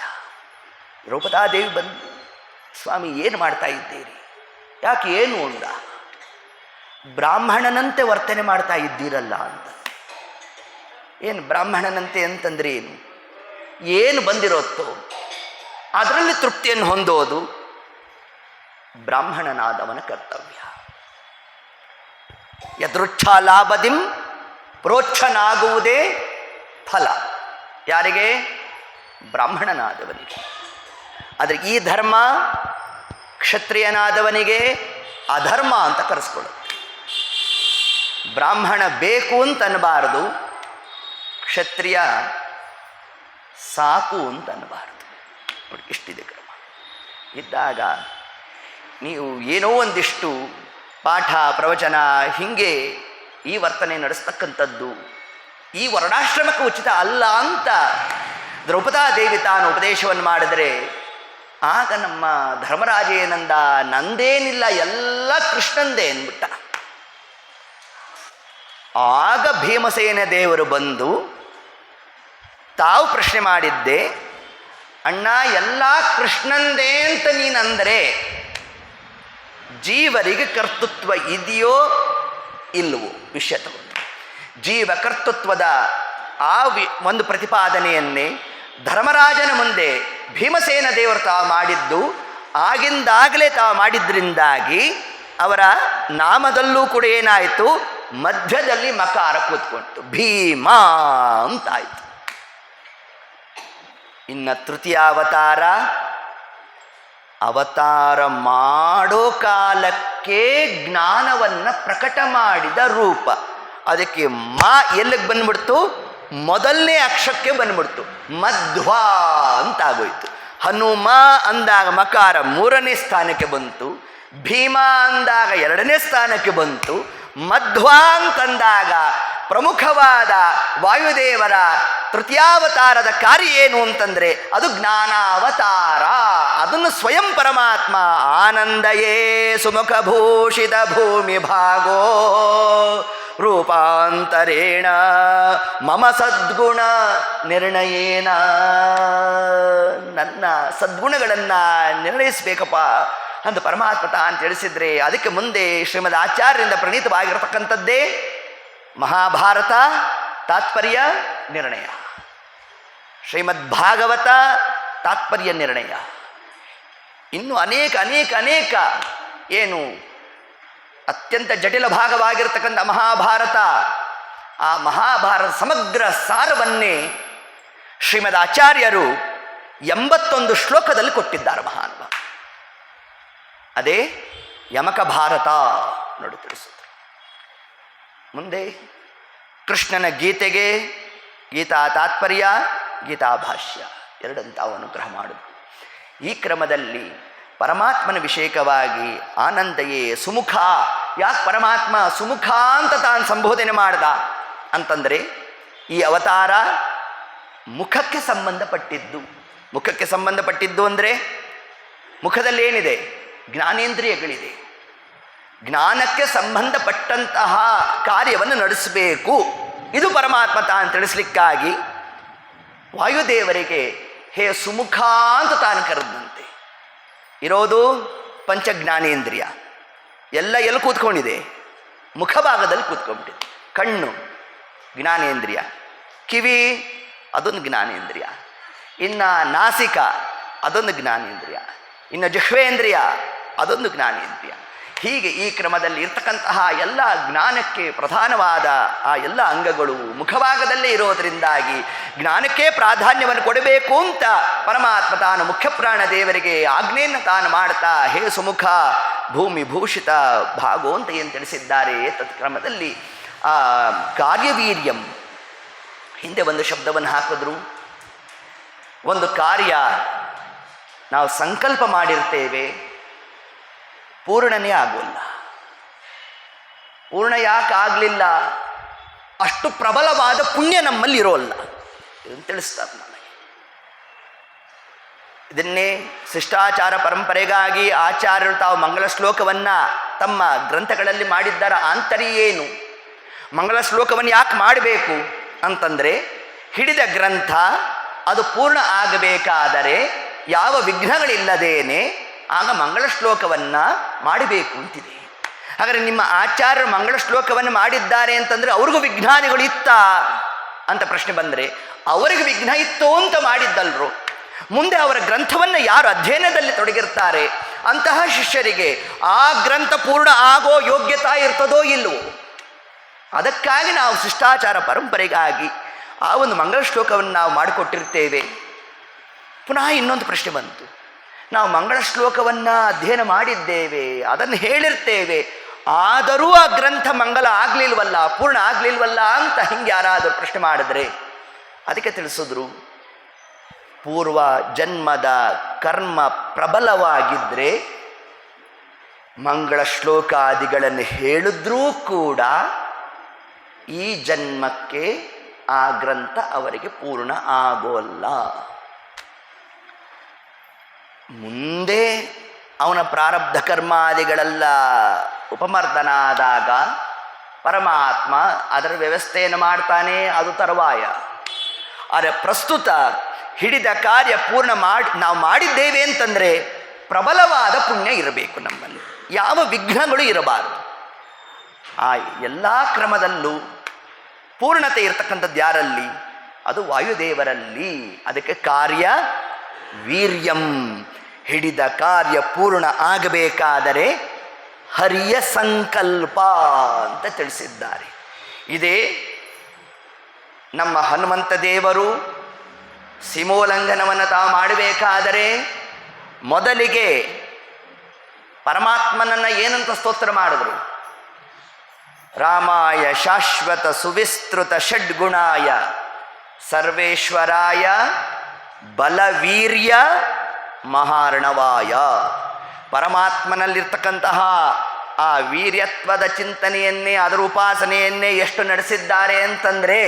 ದ್ರೌಪದಾದೇವಿ ಬಂದು, ಸ್ವಾಮಿ ಏನು ಮಾಡ್ತಾ ಇದ್ದೀರಿ, ಯಾಕೆ ಏನು ಅಂದ. ಬ್ರಾಹ್ಮಣನಂತೆ ವರ್ತನೆ ಮಾಡ್ತಾ ಇದ್ದೀರಲ್ಲ ಅಂತ. ಏನು ಬ್ರಾಹ್ಮಣನಂತೆ ಅಂತಂದ್ರೆ ಏನು ಬಂದಿರೋತ್ತೋ ಅದರಲ್ಲಿ ತೃಪ್ತಿಯನ್ನು ಹೊಂದೋದು ಬ್ರಾಹ್ಮಣನಾದವನ ಕರ್ತವ್ಯ. ಯದೃಚ್ಛಾಲಾಭದಿಂ ಪ್ರೋಚ್ಛನಾಗುವುದೇ ಫಲ. ಯಾರಿಗೆ? ಬ್ರಾಹ್ಮಣನಾದವನಿಗೆ. ಆದರೆ ಈ ಧರ್ಮ ಕ್ಷತ್ರಿಯನಾದವನಿಗೆ ಅಧರ್ಮ ಅಂತ ಕರೆಸ್ಕೊಳ್ಳುತ್ತೆ. ಬ್ರಾಹ್ಮಣ ಬೇಕು ಅಂತ ಅನ್ನಬಾರದು, ಕ್ಷತ್ರಿಯ ಸಾಕು ಅಂತ ಅನ್ನಬಾರದು. ನೋಡಿ, ಇಷ್ಟಿದೆ ಕ್ರಮ. ಇದ್ದಾಗ ನೀವು ಏನೋ ಒಂದಿಷ್ಟು ಪಾಠ ಪ್ರವಚನ ಹೀಗೆ ಈ ವರ್ತನೆ ನಡೆಸ್ತಕ್ಕಂಥದ್ದು ಈ ವರ್ಣಾಶ್ರಮಕ್ಕೆ ಉಚಿತ ಅಲ್ಲ ಅಂತ ದ್ರೌಪದಾದೇವಿ ತಾನು ಉಪದೇಶವನ್ನು ಮಾಡಿದರೆ, ಆಗ ನಮ್ಮ ಧರ್ಮರಾಜ ಏನಂದ, ನಂದೇನಿಲ್ಲ ಎಲ್ಲ ಕೃಷ್ಣಂದೇ ಅಂದ್ಬಿಟ್ಟ. ಆಗ ಭೀಮಸೇನ ದೇವರು ಬಂದು ತಾವು ಪ್ರಶ್ನೆ ಮಾಡಿದ್ದೆ, ಅಣ್ಣ ಎಲ್ಲ ಕೃಷ್ಣಂದೇ ಅಂತ ನೀನಂದರೆ ಜೀವರಿಗೆ ಕರ್ತೃತ್ವ ಇದೆಯೋ ಇಲ್ಲವೋ ವಿಷಯ ತಗೊಂಡು ಜೀವ ಕರ್ತೃತ್ವದ ಆ ಒಂದು ಪ್ರತಿಪಾದನೆಯನ್ನೇ ಧರ್ಮರಾಜನ ಮುಂದೆ ಭೀಮಸೇನ ದೇವರು ತಾವು ಮಾಡಿದ್ದು, ಆಗಿಂದಾಗಲೇ ತಾವು ಮಾಡಿದ್ರಿಂದಾಗಿ ಅವರ ನಾಮದಲ್ಲೂ ಕೂಡ ಏನಾಯಿತು, ಮಧ್ಯದಲ್ಲಿ ಮಕಾರ ಕೂತ್ಕೊಳ್ತು, ಭೀಮ ಅಂತಾಯಿತು. ಇನ್ನು ತೃತೀಯ ಅವತಾರ, ಅವತಾರ ಮಾಡೋ ಕಾಲಕ್ಕೆ ಜ್ಞಾನವನ್ನು ಪ್ರಕಟ ಮಾಡಿದ ರೂಪ. ಅದಕ್ಕೆ ಮಾ ಎಲ್ಲಿಗೆ ಬಂದ್ಬಿಡ್ತು, ಮೊದಲನೇ ಅಕ್ಷರಕ್ಕೆ ಬಂದ್ಬಿಡ್ತು, ಮಧ್ವಾ ಅಂತಾಗೋಯ್ತು. ಹನುಮ ಅಂದಾಗ ಮಕಾರ 3ನೇ ಸ್ಥಾನಕ್ಕೆ ಬಂತು, ಭೀಮ ಅಂದಾಗ 2ನೇ ಸ್ಥಾನಕ್ಕೆ ಬಂತು, ಮಧ್ವಾ ಅಂತಂದಾಗ ಪ್ರಮುಖವಾದ ವಾಯುದೇವರ ತೃತೀಯಾವತಾರದ ಕಾರ್ಯ ಏನು ಅಂತಂದರೆ ಅದು ಜ್ಞಾನಾವತಾರ. ಅದನ್ನು ಸ್ವಯಂ ಪರಮಾತ್ಮ ಆನಂದಯೇ ಸುಮುಖಭೂಷಿತ ಭೂಮಿ ಭಾಗೋ ರೂಪಾಂತರೇಣ ಮಮ ಸದ್ಗುಣ ನಿರ್ಣಯೇನ. ನನ್ನ ಸದ್ಗುಣಗಳನ್ನು ನಿರ್ಣಯಿಸಬೇಕಪ್ಪ ಅಂತ ಪರಮಾತ್ಮ ತಾನು ತಿಳಿಸಿದ್ರೆ, ಅದಕ್ಕೆ ಮುಂದೆ ಶ್ರೀಮದ್ ಆಚಾರ್ಯರಿಂದ ಪ್ರಣೀತವಾಗಿರತಕ್ಕಂಥದ್ದೇ ಮಹಾಭಾರತ ತಾತ್ಪರ್ಯ ನಿರ್ಣಯ, ಶ್ರೀಮದ್ ಭಾಗವತ ತಾತ್ಪರ್ಯ ನಿರ್ಣಯ, ಇನ್ನು ಅನೇಕ ಅನೇಕ ಅನೇಕ ಏನು ಅತ್ಯಂತ ಜಟಿಲ ಭಾಗವಾಗಿರತಕ್ಕಂಥ ಮಹಾಭಾರತ. ಆ ಮಹಾಭಾರತ ಸಮಗ್ರ ಸಾರವನ್ನೇ ಶ್ರೀಮದ್ ಆಚಾರ್ಯರು 81 ಶ್ಲೋಕದಲ್ಲಿ ಕೊಟ್ಟಿದ್ದಾರೆ ಮಹಾನುಭಾವ. ಅದೇ ಯಮಕ ಭಾರತ ನೋಡಿ ತಿಳಿಸುತ್ತೆ. ಮುಂದೆ ಕೃಷ್ಣನ ಗೀತೆಗೆ ಗೀತಾ ತಾತ್ಪರ್ಯ, ಗೀತಾ ಭಾಷ್ಯ ಎರಡಂತಾವು ಅನುಗ್ರಹ ಮಾಡುವುದು. ಈ ಕ್ರಮದಲ್ಲಿ ಪರಮಾತ್ಮನ ವಿಷಯಕವಾಗಿ ಆನಂದಯೇ ಸುಮುಖ. ಯಾಕೆ ಪರಮಾತ್ಮ ಸುಮುಖ ಅಂತ ತಾನು ಸಂಬೋಧನೆ ಮಾಡ್ದ ಅಂತಂದರೆ, ಈ ಅವತಾರ ಮುಖಕ್ಕೆ ಸಂಬಂಧಪಟ್ಟಿದ್ದು. ಮುಖಕ್ಕೆ ಸಂಬಂಧಪಟ್ಟಿದ್ದು ಅಂದರೆ ಮುಖದಲ್ಲಿ ಏನಿದೆ, ಜ್ಞಾನೇಂದ್ರಿಯಗಳಿದೆ. ಜ್ಞಾನಕ್ಕೆ ಸಂಬಂಧಪಟ್ಟಂತಹ ಕಾರ್ಯವನ್ನು ನಡೆಸಬೇಕು. ಇದು ಪರಮಾತ್ಮ ತಾನು ತಿಳಿಸ್ಲಿಕ್ಕಾಗಿ ವಾಯುದೇವರಿಗೆ ಹೇ ಸುಮುಖ ಅಂತ ತಾನು ಕರೆದಂತೆ. ಇರೋದು ಪಂಚಜ್ಞಾನೇಂದ್ರಿಯ ಎಲ್ಲ ಎಲ್ಲಿ ಕೂತ್ಕೊಂಡಿದೆ, ಮುಖಭಾಗದಲ್ಲಿ ಕೂತ್ಕೊಂಡ್ಬಿಟ್ಟಿದೆ. ಕಣ್ಣು ಜ್ಞಾನೇಂದ್ರಿಯ, ಕಿವಿ ಅದೊಂದು ಜ್ಞಾನೇಂದ್ರಿಯ, ಇನ್ನು ನಾಸಿಕ ಅದೊಂದು ಜ್ಞಾನೇಂದ್ರಿಯ, ಇನ್ನು ಜಿಹ್ವೇಂದ್ರಿಯ ಅದೊಂದು ಜ್ಞಾನೇಂದ್ರಿಯ. ಹೀಗೆ ಈ ಕ್ರಮದಲ್ಲಿ ಇರ್ತಕ್ಕಂತಹ ಎಲ್ಲ ಜ್ಞಾನಕ್ಕೆ ಪ್ರಧಾನವಾದ ಆ ಎಲ್ಲ ಅಂಗಗಳು ಮುಖಭಾಗದಲ್ಲೇ ಇರೋದರಿಂದಾಗಿ ಜ್ಞಾನಕ್ಕೆ ಪ್ರಾಧಾನ್ಯವನ್ನು ಕೊಡಬೇಕು ಅಂತ ಪರಮಾತ್ಮ ತಾನು ಮುಖ್ಯ ಪ್ರಾಣ ದೇವರಿಗೆ ಆಜ್ಞೆಯನ್ನು ತಾನು ಮಾಡ್ತಾ ಹೇ ಸುಮುಖ ಭೂಮಿ ಭೂಷಿತ ಭಾಗೋ ಅಂತ ಏನು ತಿಳಿಸಿದ್ದಾರೆ. ತತ್ಕ್ರಮದಲ್ಲಿ ಆ ಕಾರ್ಯವೀರ್ಯಂ ಹಿಂದೆ ಒಂದು ಶಬ್ದವನ್ನು ಹಾಕಿದ್ರು. ಒಂದು ಕಾರ್ಯ ನಾವು ಸಂಕಲ್ಪ ಮಾಡಿರ್ತೇವೆ, ಪೂರ್ಣನೇ ಆಗೋಲ್ಲ. ಪೂರ್ಣ ಯಾಕೆ ಆಗಲಿಲ್ಲ, ಅಷ್ಟು ಪ್ರಬಲವಾದ ಪುಣ್ಯ ನಮ್ಮಲ್ಲಿ ಇರೋಲ್ಲ. ಇದನ್ನು ತಿಳಿಸ್ತಾರೆ ನನಗೆ. ಇದನ್ನೇ ಶಿಷ್ಟಾಚಾರ ಪರಂಪರೆಗಾಗಿ ಆಚಾರ್ಯರು ತಾವು ಮಂಗಳ ಶ್ಲೋಕವನ್ನು ತಮ್ಮ ಗ್ರಂಥಗಳಲ್ಲಿ ಮಾಡಿದ್ದರ ಆಂತರ್ಯ ಏನು? ಮಂಗಳ ಶ್ಲೋಕವನ್ನು ಯಾಕೆ ಮಾಡಬೇಕು ಅಂತಂದರೆ, ಹಿಡಿದ ಗ್ರಂಥ ಅದು ಪೂರ್ಣ ಆಗಬೇಕಾದರೆ ಯಾವ ವಿಘ್ನಗಳಿಲ್ಲದೇನೆ ಆಗ ಮಂಗಳ ಶ್ಲೋಕವನ್ನು ಮಾಡಬೇಕು ಅಂತಿದೆ. ಹಾಗಾದರೆ ನಿಮ್ಮ ಆಚಾರ್ಯರು ಮಂಗಳ ಶ್ಲೋಕವನ್ನು ಮಾಡಿದ್ದಾರೆ ಅಂತಂದರೆ ಅವ್ರಿಗೂ ವಿಘ್ನಾದಿಗಳು ಇತ್ತಾ ಅಂತ ಪ್ರಶ್ನೆ ಬಂದರೆ, ಅವರಿಗೆ ವಿಘ್ನ ಇತ್ತು ಅಂತ ಮಾಡಿದ್ದಲ್ರು. ಮುಂದೆ ಅವರ ಗ್ರಂಥವನ್ನು ಯಾರು ಅಧ್ಯಯನದಲ್ಲಿ ತೊಡಗಿರ್ತಾರೆ ಅಂತಹ ಶಿಷ್ಯರಿಗೆ ಆ ಗ್ರಂಥ ಪೂರ್ಣ ಆಗೋ ಯೋಗ್ಯತಾ ಇರ್ತದೋ ಇಲ್ಲವೋ. ಅದಕ್ಕಾಗಿ ನಾವು ಶಿಷ್ಟಾಚಾರ ಪರಂಪರೆಗಾಗಿ ಆ ಒಂದು ಮಂಗಳ ಶ್ಲೋಕವನ್ನು ನಾವು ಮಾಡಿಕೊಟ್ಟಿರ್ತೇವೆ. ಪುನಃ ಇನ್ನೊಂದು ಪ್ರಶ್ನೆ ಬಂತು, ನಾವು ಮಂಗಳ ಶ್ಲೋಕವನ್ನು ಅಧ್ಯಯನ ಮಾಡಿದ್ದೇವೆ, ಅದನ್ನು ಹೇಳಿರ್ತೇವೆ, ಆದರೂ ಆ ಗ್ರಂಥ ಮಂಗಲ ಆಗಲಿಲ್ವಲ್ಲ, ಪೂರ್ಣ ಆಗಲಿಲ್ವಲ್ಲ ಅಂತ ಹಿಂಗೆ ಯಾರಾದರೂ ಪ್ರಶ್ನೆ ಮಾಡಿದ್ರೆ ಅದಕ್ಕೆ ತಿಳಿಸಿದ್ರು, ಪೂರ್ವ ಜನ್ಮದ ಕರ್ಮ ಪ್ರಬಲವಾಗಿದ್ದರೆ ಮಂಗಳ ಶ್ಲೋಕಾದಿಗಳನ್ನು ಹೇಳಿದ್ರೂ ಕೂಡ ಈ ಜನ್ಮಕ್ಕೆ ಆ ಗ್ರಂಥ ಅವರಿಗೆ ಪೂರ್ಣ ಆಗೋಲ್ಲ. ಮುಂದೆ ಅವನ ಪ್ರಾರಬ್ಧ ಕರ್ಮಾದಿಗಳೆಲ್ಲ ಉಪಮರ್ದನ ಆದಾಗ ಪರಮಾತ್ಮ ಅದರ ವ್ಯವಸ್ಥೆಯನ್ನು ಮಾಡ್ತಾನೆ, ಅದು ತರುವಾಯ. ಆದರೆ ಪ್ರಸ್ತುತ ಹಿಡಿದ ಕಾರ್ಯ ಪೂರ್ಣ ನಾವು ಮಾಡಿದ್ದೇವೆ ಅಂತಂದರೆ ಪ್ರಬಲವಾದ ಪುಣ್ಯ ಇರಬೇಕು ನಮ್ಮಲ್ಲಿ, ಯಾವ ವಿಘ್ನಗಳು ಇರಬಾರದು. ಆ ಎಲ್ಲ ಕ್ರಮದಲ್ಲೂ ಪೂರ್ಣತೆ ಇರತಕ್ಕಂಥದ್ದು ಯಾರಲ್ಲಿ? ಅದು ವಾಯುದೇವರಲ್ಲಿ. ಅದಕ್ಕೆ ಕಾರ್ಯ ವೀರ್ಯಂ, ಹಿಡಿದ ಕಾರ್ಯ ಪೂರ್ಣ ಆಗಬೇಕಾದರೆ ಹರಿಯ ಸಂಕಲ್ಪ ಅಂತ ತಿಳಿಸಿದ್ದಾರೆ. ಇದೇ ನಮ್ಮ ಹನುಮಂತ ದೇವರು ಸೀಮೋಲ್ಲಂಘನವನ್ನು ತಾವು ಮಾಡಬೇಕಾದರೆ ಮೊದಲಿಗೆ ಪರಮಾತ್ಮನನ್ನು ಏನಂತ ಸ್ತೋತ್ರ ಮಾಡಿದ್ರು? ರಾಮಾಯ ಶಾಶ್ವತ ಸುವಿಸ್ತೃತ ಷಡ್ಗುಣಾಯ ಸರ್ವೇಶ್ವರಾಯ ಬಲವೀರ್ಯ ಮಹಾರ್ಣವಾಯ. ಪರಮಾತ್ಮನಲ್ಲಿರ್ತಕ್ಕಂತಹ ಆ ವೀರ್ಯತ್ವದ ಚಿಂತನೆಯನ್ನೇ, ಅದರ ಉಪಾಸನೆಯನ್ನೇ ಎಷ್ಟು ನಡೆಸಿದ್ದಾರೆ ಅಂತಂದರೆ,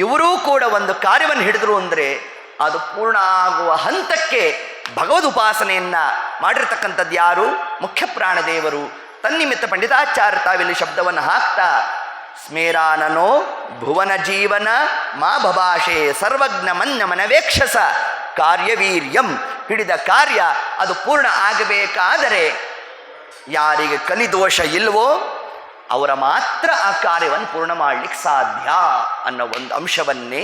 ಇವರೂ ಕೂಡ ಒಂದು ಕಾರ್ಯವನ್ನು ಹಿಡಿದ್ರು ಅಂದರೆ ಅದು ಪೂರ್ಣ ಆಗುವ ಹಂತಕ್ಕೆ ಭಗವದ್ ಉಪಾಸನೆಯನ್ನು ಮಾಡಿರ್ತಕ್ಕಂಥದ್ದು ಯಾರು? ಮುಖ್ಯ ಪ್ರಾಣದೇವರು. ತನ್ನಿಮಿತ್ತ ಪಂಡಿತಾಚಾರ್ಯ ತಾವಿಲ್ಲಿ ಶಬ್ದವನ್ನು ಹಾಕ್ತಾ, ಸ್ಮೇರಾನನೋ ಭುವನ ಜೀವನ ಮಾ ಭಭಾಷೆ ಸರ್ವಜ್ಞ ಮನ್ಯ ಮನವೇಕ್ಷಸ ಕಾರ್ಯವೀರ್ಯಂ. ಹಿಡಿದ ಕಾರ್ಯ ಅದು ಪೂರ್ಣ ಆಗಬೇಕಾದರೆ ಯಾರಿಗೆ ಕಲಿದೋಷ ಇಲ್ವೋ ಅವರ ಮಾತ್ರ ಆ ಕಾರ್ಯವನ್ನು ಪೂರ್ಣ ಮಾಡಲಿಕ್ಕೆ ಸಾಧ್ಯ ಅನ್ನೋ ಒಂದು ಅಂಶವನ್ನೇ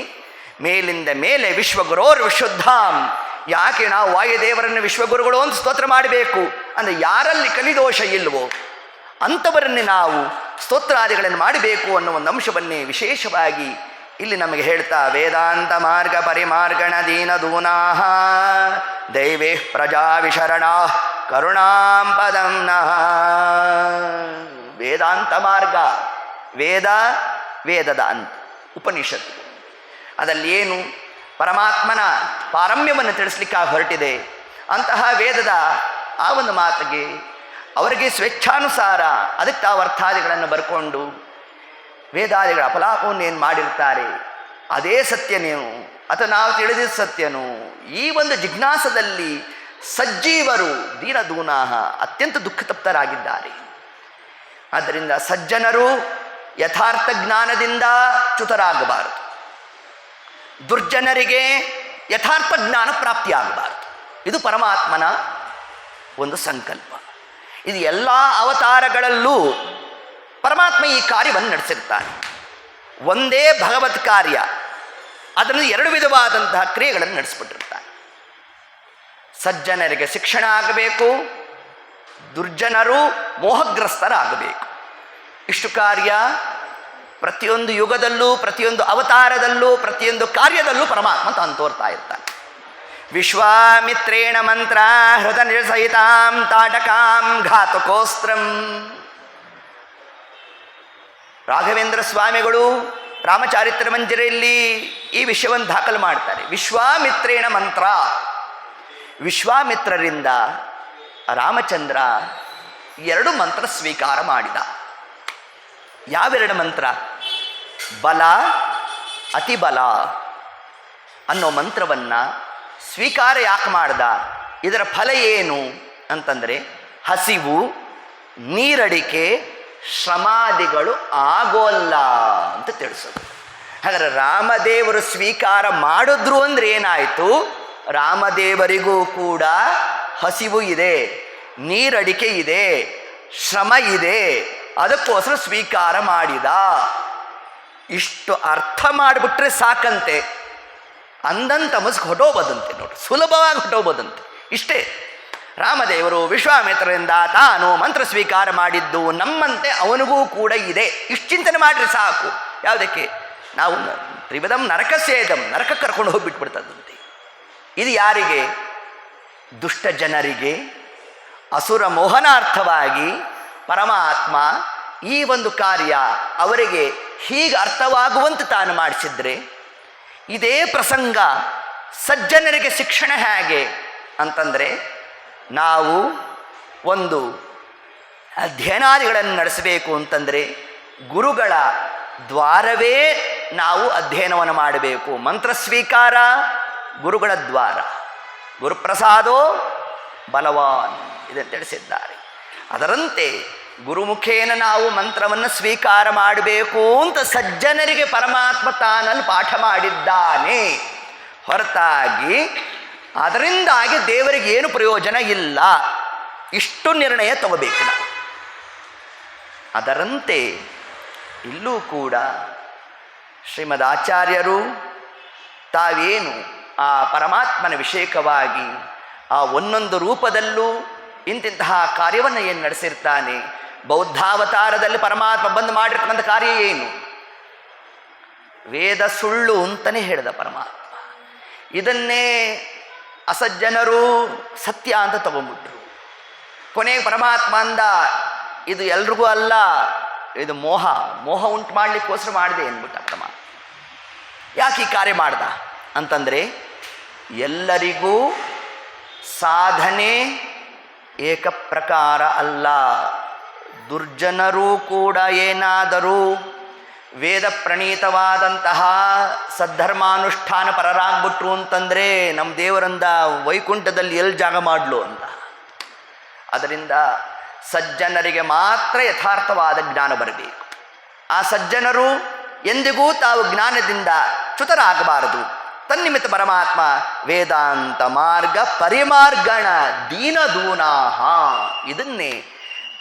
ಮೇಲಿಂದ ಮೇಲೆ ವಿಶ್ವಗುರೋರ್ ವಿಶುದ್ಧಾಂ. ಯಾಕೆ ನಾವು ವಾಯುದೇವರನ್ನು ವಿಶ್ವಗುರುಗಳು ಅಂತ ಸ್ತೋತ್ರ ಮಾಡಬೇಕು ಅಂದರೆ, ಯಾರಲ್ಲಿ ಕಲಿದೋಷ ಇಲ್ವೋ ಅಂಥವರನ್ನೇ ನಾವು ಸ್ತೋತ್ರಾದಿಗಳನ್ನು ಮಾಡಬೇಕು ಅನ್ನೋ ಒಂದು ಅಂಶವನ್ನೇ ವಿಶೇಷವಾಗಿ ಇಲ್ಲಿ ನಮಗೆ ಹೇಳ್ತಾ, ವೇದಾಂತ ಮಾರ್ಗ ಪರಿಮಾರ್ಗಣ ದೀನ ದೂನಾಹ ದೈವೇ ಪ್ರಜಾ ವಿಶರಣಾ ಕರುಣಾಂ ಪದಂ ನಃ. ವೇದಾಂತ ಮಾರ್ಗ, ವೇದ, ವೇದದ ಅಂತ ಉಪನಿಷತ್ತು, ಅದರಲ್ಲಿ ಏನು ಪರಮಾತ್ಮನ ಪಾರಮ್ಯವನ್ನು ತಿಳಿಸ್ಲಿಕ್ಕೆ ಹೊರಟಿದೆ. ಅಂತಹ ವೇದದ ಆ ಒಂದು ಮಾತಿಗೆ ಅವರಿಗೆ ಸ್ವೇಚ್ಛಾನುಸಾರ ಅದಕ್ಕೆ ತಾವು ಅರ್ಥಾದಿಗಳನ್ನು ಬರ್ಕೊಂಡು ವೇದಾದಿಗಳ ಅಪಲಾಪವನ್ನು ಏನು ಮಾಡಿರ್ತಾರೆ ಅದೇ ಸತ್ಯನೇನು ಅಥವಾ ನಾವು ತಿಳಿದಿದ್ದ ಸತ್ಯನು? ಈ ಒಂದು ಜಿಜ್ಞಾಸದಲ್ಲಿ ಸಜ್ಜೀವರು ದೀನದೂನಾಹ ಅತ್ಯಂತ ದುಃಖತಪ್ತರಾಗಿದ್ದಾರೆ. ಆದ್ದರಿಂದ ಸಜ್ಜನರು ಯಥಾರ್ಥ ಜ್ಞಾನದಿಂದ ಚ್ಯುತರಾಗಬಾರದು, ದುರ್ಜನರಿಗೆ ಯಥಾರ್ಥ ಜ್ಞಾನ ಪ್ರಾಪ್ತಿಯಾಗಬಾರದು. ಇದು ಪರಮಾತ್ಮನ ಒಂದು ಸಂಕಲ್ಪ. ಇದು ಎಲ್ಲ ಅವತಾರಗಳಲ್ಲೂ ಪರಮಾತ್ಮ ಈ ಕಾರ್ಯವನ್ನು ನಡೆಸಿರ್ತಾನೆ. ಒಂದೇ ಭಗವತ್ ಕಾರ್ಯ, ಅದನ್ನು ಎರಡು ವಿಧವಾದಂತಹ ಕ್ರಿಯೆಗಳನ್ನು ನಡೆಸಿಬಿಟ್ಟಿರ್ತಾನೆ. ಸಜ್ಜನರಿಗೆ ಶಿಕ್ಷಣ ಆಗಬೇಕು, ದುರ್ಜನರು ಮೋಹಗ್ರಸ್ತರಾಗಬೇಕು. ಇಷ್ಟು ಕಾರ್ಯ ಪ್ರತಿಯೊಂದು ಯುಗದಲ್ಲೂ, ಪ್ರತಿಯೊಂದು ಅವತಾರದಲ್ಲೂ, ಪ್ರತಿಯೊಂದು ಕಾರ್ಯದಲ್ಲೂ ಪರಮಾತ್ಮ ತಾನು ತೋರ್ತಾ ಇರ್ತಾನೆ. ವಿಶ್ವಾಮಿತ್ರೇಣ ಮಂತ್ರ ಹೃದ ನಿರ್ಸಹಿತಾಂ ತಾಟಕಾಂ ಘಾತುಕೋಸ್ತ್ರಂ. ರಾಘವೇಂದ್ರ ಸ್ವಾಮಿಗಳು ರಾಮಚಾರಿತ್ರ ಮಂಜರಿಯಲ್ಲಿ ಈ ವಿಷಯವನ್ನು ದಾಖಲು ಮಾಡ್ತಾರೆ. ವಿಶ್ವಾಮಿತ್ರೇಣ ಮಂತ್ರ, ವಿಶ್ವಾಮಿತ್ರರಿಂದ ರಾಮಚಂದ್ರ ಎರಡು ಮಂತ್ರ ಸ್ವೀಕಾರ ಮಾಡಿದ. ಯಾವೆರಡು ಮಂತ್ರ? ಬಲ, ಅತಿಬಲ ಅನ್ನೋ ಮಂತ್ರವನ್ನು ಸ್ವೀಕಾರ ಯಾಕೆ ಮಾಡ್ದ, ಇದರ ಫಲ ಏನು ಅಂತಂದರೆ ಹಸಿವು, ನೀರಡಿಕೆ, ಶ್ರಮಾದಿಗಳು ಆಗೋಲ್ಲ ಅಂತ ತಿಳಿಸೋದು. ಹಾಗಾದರೆ ರಾಮದೇವರು ಸ್ವೀಕಾರ ಮಾಡಿದ್ರು ಅಂದರೆ ಏನಾಯಿತು, ರಾಮದೇವರಿಗೂ ಕೂಡ ಹಸಿವು ಇದೆ, ನೀರಡಿಕೆ ಇದೆ, ಶ್ರಮ ಇದೆ, ಅದಕ್ಕೋಸ್ಕರ ಸ್ವೀಕಾರ ಮಾಡಿದ. ಇಷ್ಟು ಅರ್ಥ ಮಾಡಿಬಿಟ್ರೆ ಸಾಕಂತೆ, ಅಂದಂತ ಮಸ್ಕ್ ಹೊಟ್ಟೋಗ್ಬೋದಂತೆ. ನೋಡಿ, ಸುಲಭವಾಗಿ ಹೊಟ್ಟೋಗ್ಬೋದಂತೆ. ಇಷ್ಟೇ, ರಾಮದೇವರು ವಿಶ್ವಾಮಿತ್ರರಿಂದ ತಾನು ಮಂತ್ರ ಸ್ವೀಕಾರ ಮಾಡಿದ್ದು ನಮ್ಮಂತೆ ಅವನಿಗೂ ಕೂಡ ಇದೆ. ಇಷ್ಟು ಚಿಂತನೆ ಮಾಡಿದ್ರೆ ಸಾಕು. ಯಾವುದಕ್ಕೆ, ನಾವು ತ್ರಿವಿಧಂ ನರಕಸ್ಯೇದಂ, ನರಕ ಕರ್ಕೊಂಡು ಹೋಗಿಬಿಟ್ಬಿಡ್ತದಂತೆ. ಇದು ಯಾರಿಗೆ, ದುಷ್ಟ ಜನರಿಗೆ ಅಸುರ ಮೋಹನಾರ್ಥವಾಗಿ ಪರಮಾತ್ಮ ಈ ಒಂದು ಕಾರ್ಯ ಅವರಿಗೆ ಹೀಗೆ ಅರ್ಥವಾಗುವಂತೆ ತಾನು ಮಾಡಿಸಿದ್ರೆ, ಇದೇ ಪ್ರಸಂಗ ಸಜ್ಜನರಿಗೆ ಶಿಕ್ಷಣ ಹೇಗೆ ಅಂತಂದರೆ, ನಾವು ಒಂದು ಅಧ್ಯಯನಾದಿಗಳನ್ನು ನಡೆಸಬೇಕು ಅಂತಂದರೆ ಗುರುಗಳ ದ್ವಾರವೇ ನಾವು ಅಧ್ಯಯನವನ್ನು ಮಾಡಬೇಕು. ಮಂತ್ರ ಸ್ವೀಕಾರ ಗುರುಗಳ ದ್ವಾರ, ಗುರುಪ್ರಸಾದೋ ಬಲವಾನ್ ಇದನ್ನು ತಿಳಿಸಿದ್ದಾರೆ. ಅದರಂತೆ ಗುರುಮುಖೇನ ನಾವು ಮಂತ್ರವನ್ನು ಸ್ವೀಕಾರ ಮಾಡಬೇಕು ಅಂತ ಸಜ್ಜನರಿಗೆ ಪರಮಾತ್ಮ ತಾನಲ್ಲಿ ಪಾಠ ಮಾಡಿದ್ದಾನೆ. ಹೊರತಾಗಿ ಅದರಿಂದಾಗಿ ದೇವರಿಗೆ ಏನು ಪ್ರಯೋಜನ ಇಲ್ಲ. ಇಷ್ಟು ನಿರ್ಣಯ ತಗೋಬೇಕು ನಾವು. ಅದರಂತೆ ಇಲ್ಲೂ ಕೂಡ ಶ್ರೀಮದ್ ಆಚಾರ್ಯರು ತಾವೇನು ಆ ಪರಮಾತ್ಮನ ವಿಷಯಕವಾಗಿ ಆ ಒಂದೊಂದು ರೂಪದಲ್ಲೂ ಇಂತಿಂತಹ ಕಾರ್ಯವನ್ನು ಏನು ನಡೆಸಿರ್ತಾನೆ. ಬೌದ್ಧಾವತಾರದಲ್ಲಿ ಪರಮಾತ್ಮ ಬಂದು ಮಾಡಿರ್ತಕ್ಕಂಥ ಕಾರ್ಯ ಏನು, ವೇದ ಸುಳ್ಳು ಅಂತಲೇ ಹೇಳಿದ ಪರಮಾತ್ಮ. ಇದನ್ನೇ ಅಸಜ್ಜನರು ಸತ್ಯ ಅಂತ ತಗೊಂಡ್ಬಿಟ್ರು. ಕೊನೆಗೆ ಪರಮಾತ್ಮ ಅಂದ, ಇದು ಎಲ್ರಿಗೂ ಅಲ್ಲ, ಇದು ಮೋಹ ಉಂಟು ಮಾಡಲಿಕ್ಕೋಸ್ಕರ ಮಾಡಿದೆ ಅಂದ್ಬಿಟ್ಟ ಪರಮಾತ್ಮ. ಯಾಕೆ ಈ ಕಾರ್ಯ ಮಾಡ್ದ ಅಂತಂದರೆ, ಎಲ್ಲರಿಗೂ ಸಾಧನೆ ಏಕಪ್ರಕಾರ ಅಲ್ಲ. ದುರ್ಜನರೂ ಕೂಡ ಏನಾದರೂ ವೇದ ಪ್ರಣೀತವಾದಂತಹ ಸದ್ಧರ್ಮಾನುಷ್ಠಾನ ಪರರಾಗ್ಬಿಟ್ರು ಅಂತಂದರೆ ನಮ್ಮ ದೇವರಿಂದ ವೈಕುಂಠದಲ್ಲಿ ಎಲ್ಲಿ ಜಾಗ ಮಾಡಲು ಅಂತ. ಅದರಿಂದ ಸಜ್ಜನರಿಗೆ ಮಾತ್ರ ಯಥಾರ್ಥವಾದ ಜ್ಞಾನ ಬರಬೇಕು. ಆ ಸಜ್ಜನರು ಎಂದಿಗೂ ತಾವು ಜ್ಞಾನದಿಂದ ಚ್ಯುತರಾಗಬಾರದು. ತನ್ನಿಮಿತ್ತ ಪರಮಾತ್ಮ ವೇದಾಂತ ಮಾರ್ಗ ಪರಿಮಾರ್ಗಣ ದೀನದೂನಾಹ, ಇದನ್ನೇ